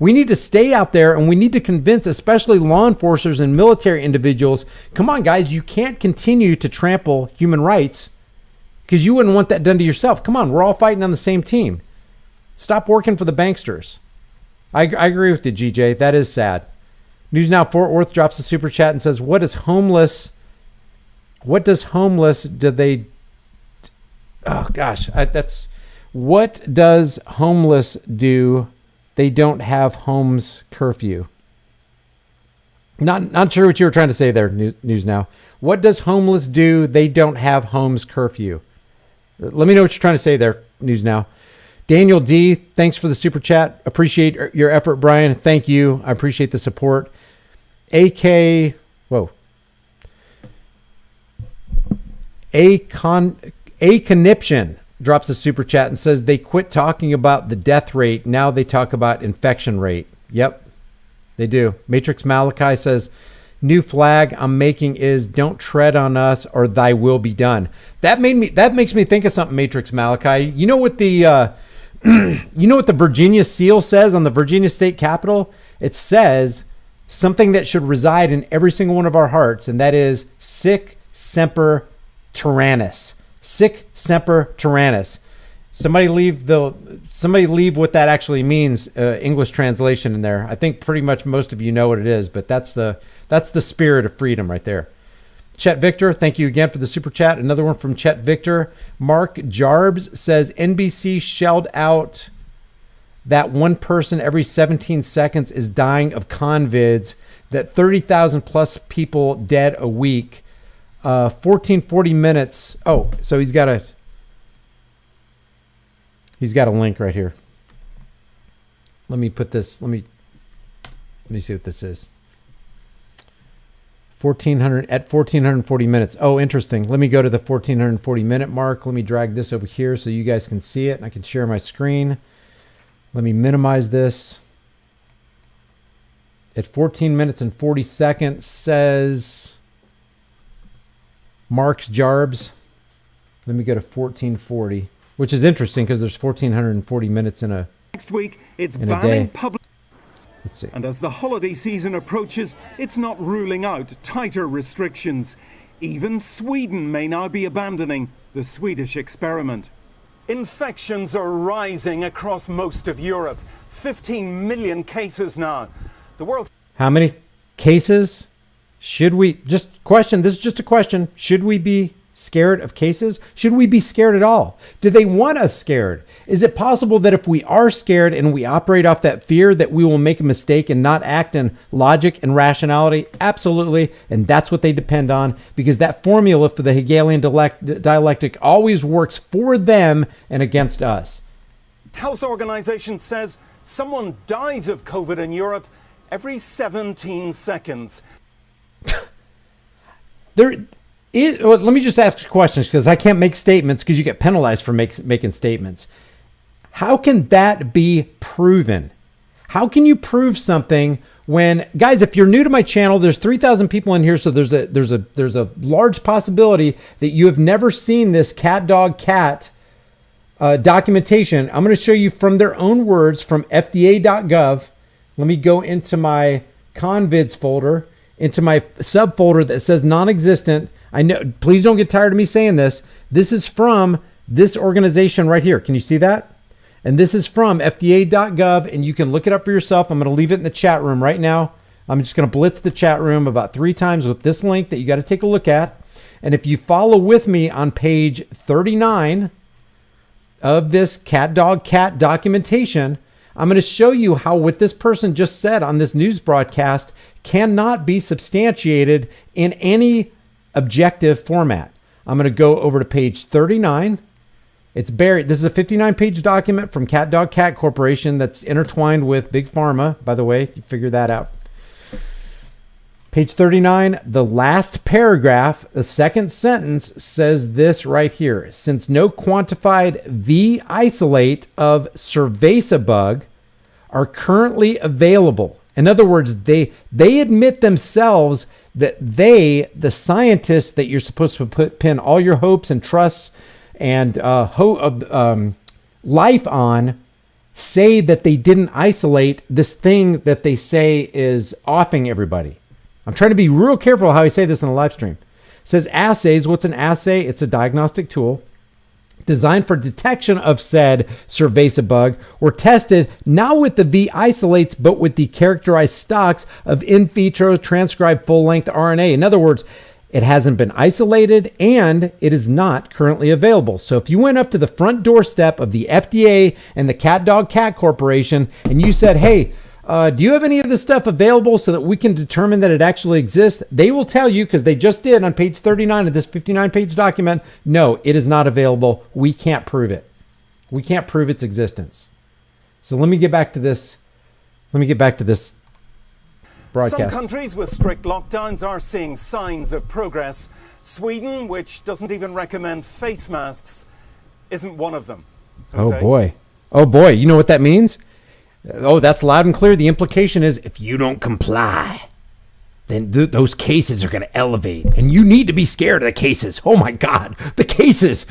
We need to stay out there, and we need to convince, especially law enforcers and military individuals, come on, guys, you can't continue to trample human rights because you wouldn't want that done to yourself. Come on, we're all fighting on the same team. Stop working for the banksters. I agree with you, GJ. That is sad. News Now Fort Worth drops a super chat and says, what does homeless do they, oh gosh, what does homeless do? They don't have homes curfew. Not sure what you were trying to say there, News Now. What does homeless do? They don't have homes curfew. Let me know what you're trying to say there, News Now. Daniel D, thanks for the super chat. Appreciate your effort, Brian. Thank you. I appreciate the support. A Conniption drops a super chat and says they quit talking about the death rate. Now they talk about infection rate. Yep, they do. Matrix Malachi says, new flag I'm making is don't tread on us or thy will be done. That makes me think of something, Matrix Malachi. You know what the Virginia seal says on the Virginia State Capitol? It says something that should reside in every single one of our hearts, and that is sic semper tyrannis. Sic semper tyrannis. Somebody leave what that actually means, English translation in there. I think pretty much most of you know what it is, but that's the spirit of freedom right there. Chet Victor, thank you again for the super chat. Another one from Chet Victor. Mark Jarbs says NBC shelled out that one person every 17 seconds is dying of convids, that 30,000 plus people dead a week. 1440 minutes. Oh, so he's got a link right here. Let me put this, let me see what this is. 1440 minutes. Oh, interesting. Let me go to the 1440 minute mark. Let me drag this over here so you guys can see it and I can share my screen. Let me minimize this. At 14 minutes and 40 seconds says Mark's Jarbs. Let me go to 1440, which is interesting because there's 1440 minutes in a Next week, it's in a banning day. public. Let's see. And as the holiday season approaches, it's not ruling out tighter restrictions. Even Sweden may now be abandoning the Swedish experiment. Infections are rising across most of Europe. 15 million cases now. The world. How many cases should we this is just a question. Should we be scared of cases? Should we be scared at all? Do they want us scared? Is it possible that if we are scared and we operate off that fear that we will make a mistake and not act in logic and rationality? Absolutely. And that's what they depend on, because that formula for the Hegelian dialectic always works for them and against us. Health Organization says someone dies of COVID in Europe every 17 seconds. Let me just ask questions because I can't make statements because you get penalized for making statements. How can that be proven? How can you prove something when, guys, if you're new to my channel, there's 3,000 people in here, so there's a large possibility that you have never seen this cat documentation. I'm going to show you from their own words from FDA.gov. Let me go into my convids folder, into my subfolder that says non-existent. I know, please don't get tired of me saying this. This is from this organization right here. Can you see that? And this is from FDA.gov, and you can look it up for yourself. I'm going to leave it in the chat room right now. I'm just going to blitz the chat room about 3 times with this link that you got to take a look at. And if you follow with me on page 39 of this cat documentation, I'm going to show you how what this person just said on this news broadcast cannot be substantiated in any objective format. I'm going to go over to page 39. It's buried. This is a 59-page document from Cat Corporation that's intertwined with Big Pharma. By the way, you figure that out. Page 39, the last paragraph, the second sentence says this right here. Since no quantified V isolate of cerveza are currently available. In other words, they admit themselves that the scientists that you're supposed to pin all your hopes and trusts and life on, say that they didn't isolate this thing that they say is offing everybody. I'm trying to be real careful how I say this in a live stream. It says assays. What's an assay? It's a diagnostic tool. designed for detection of said cerveza bug were tested not with the V isolates, but with the characterized stocks of in vitro transcribed full-length RNA. In other words, it hasn't been isolated and it is not currently available. So if you went up to the front doorstep of the FDA and the Cat Dog Cat Corporation and you said, hey, do you have any of this stuff available so that we can determine that it actually exists? They will tell you, because they just did on page 39 of this 59-page document, no, it is not available. We can't prove it. We can't prove its existence. So let me get back to this. Let me get back to this broadcast. Some countries with strict lockdowns are seeing signs of progress. Sweden, which doesn't even recommend face masks, isn't one of them. Jose? Oh, boy. Oh, boy. You know what that means? Oh, that's loud and clear. The implication is if you don't comply, then those cases are going to elevate. And you need to be scared of the cases. Oh, my God. The cases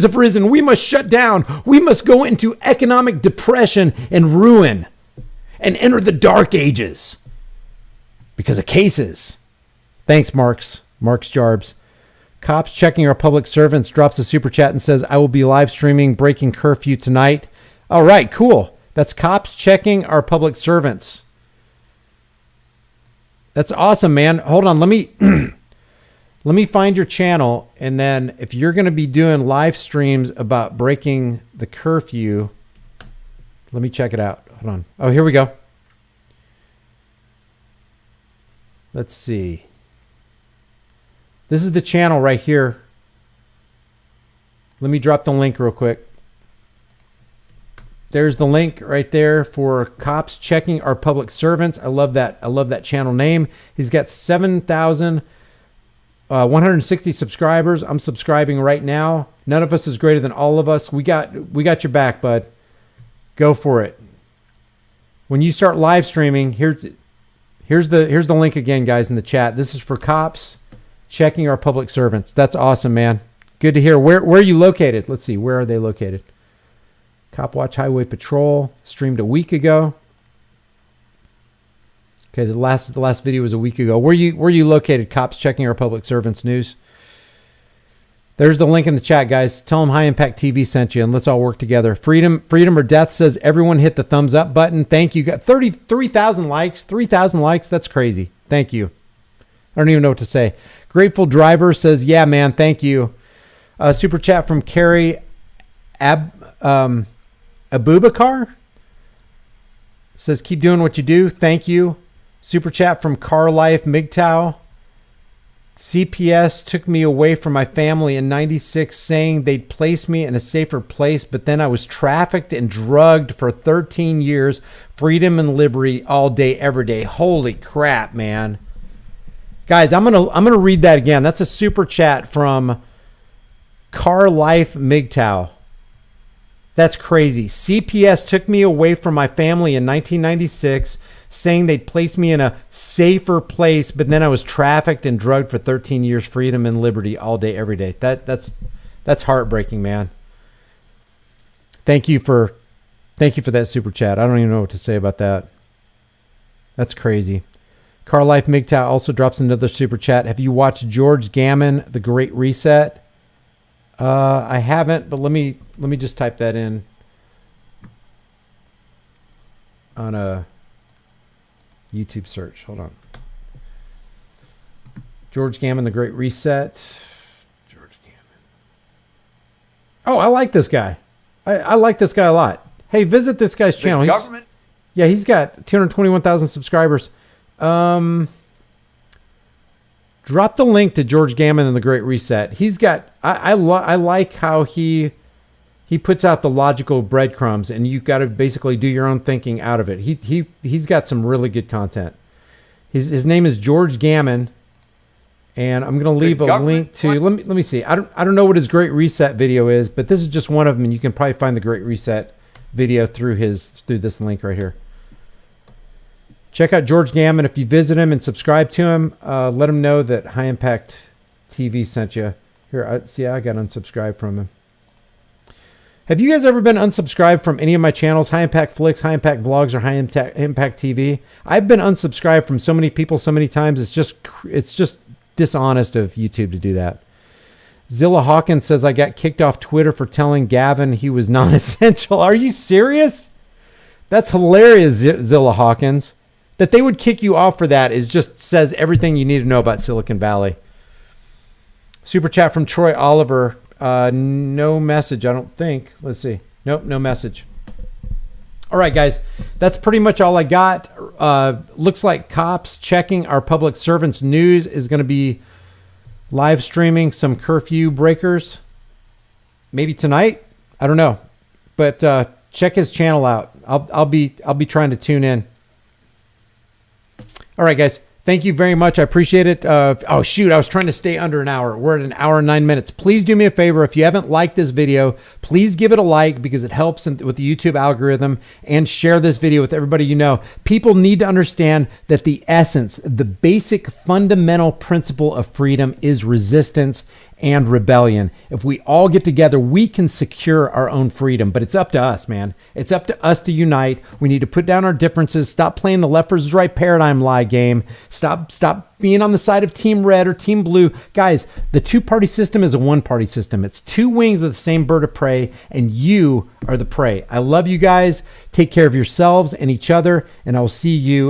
have risen. We must shut down. We must go into economic depression and ruin and enter the dark ages because of cases. Thanks, Marks Jarbs. Cops checking our public servants drops a super chat and says, I will be live streaming breaking curfew tonight. All right, cool. That's cops checking our public servants. That's awesome, man. Hold on. Let me find your channel. And then if you're going to be doing live streams about breaking the curfew, let me check it out. Hold on. Oh, here we go. Let's see. This is the channel right here. Let me drop the link real quick. There's the link right there for cops checking our public servants. I love that. I love that channel name. He's got 7,160 subscribers. I'm subscribing right now. None of us is greater than all of us. We got your back, bud. Go for it. When you start live streaming, here's the link again, guys, in the chat. This is for cops checking our public servants. That's awesome, man. Good to hear. Where are you located? Let's see. Where are they located? Cop Watch Highway Patrol streamed a week ago. Okay, the last video was a week ago. Where you located? Cops checking our public servants news. There's the link in the chat, guys. Tell them High Impact TV sent you, and let's all work together. Freedom or Death says everyone hit the thumbs up button. Thank you. Got 33,000 likes. 3,000 likes. That's crazy. Thank you. I don't even know what to say. Grateful Driver says, yeah, man. Thank you. Super chat from Carrie Abubakar says, keep doing what you do. Thank you. Super chat from Car Life MGTOW. CPS took me away from my family in '96, saying they'd place me in a safer place, but then I was trafficked and drugged for 13 years. Freedom and liberty all day, every day. Holy crap, man. Guys, I'm gonna read that again. That's a super chat from Car Life MGTOW. That's crazy. CPS took me away from my family in 1996, saying they'd place me in a safer place, but then I was trafficked and drugged for 13 years. Freedom and liberty all day, every day. That's heartbreaking, man. Thank you for that super chat. I don't even know what to say about that. That's crazy. Car Life MGTOW also drops another super chat. Have you watched George Gammon, The Great Reset? I haven't, but let me just type that in on a YouTube search. Hold on. George Gammon, The Great Reset. George Gammon. Oh, I like this guy. I like this guy a lot. Hey, visit this guy's channel. Yeah, he's got 221,000 subscribers. Drop the link to George Gammon and The Great Reset. He's got, I like how he puts out the logical breadcrumbs, and you've got to basically do your own thinking out of it. He's got some really good content. His name is George Gammon, and I'm going to leave a link to, let me see. I don't know what his Great Reset video is, but this is just one of them, and you can probably find the Great Reset video through this link right here. Check out George Gammon. If you visit him and subscribe to him, let him know that High Impact TV sent you. Here, I got unsubscribed from him. Have you guys ever been unsubscribed from any of my channels? High Impact Flicks, High Impact Vlogs, or High Impact TV? I've been unsubscribed from so many people so many times. It's just dishonest of YouTube to do that. Zilla Hawkins says, I got kicked off Twitter for telling Gavin he was non-essential. Are you serious? That's hilarious, Zilla Hawkins. That they would kick you off for that is just says everything you need to know about Silicon Valley. Super chat from Troy Oliver. No message, I don't think. Let's see. Nope, no message. All right, guys. That's pretty much all I got. Looks like cops checking our public servants news is going to be live streaming some curfew breakers. Maybe tonight. I don't know. But check his channel out. I'll be trying to tune in. All right, guys. Thank you very much. I appreciate it. Oh, shoot. I was trying to stay under an hour. We're at an hour and 9 minutes. Please do me a favor. If you haven't liked this video, please give it a like because it helps with the YouTube algorithm, and share this video with everybody you know. People need to understand that the essence, the basic fundamental principle of freedom is resistance and rebellion. If we all get together, we can secure our own freedom, but it's up to us, man. It's up to us to unite. We need to put down our differences, stop playing the left versus right paradigm lie game, stop being on the side of team red or team blue. Guys, the two-party system is a one-party system. It's two wings of the same bird of prey, and you are the prey. I love you guys. Take care of yourselves and each other, and I will see you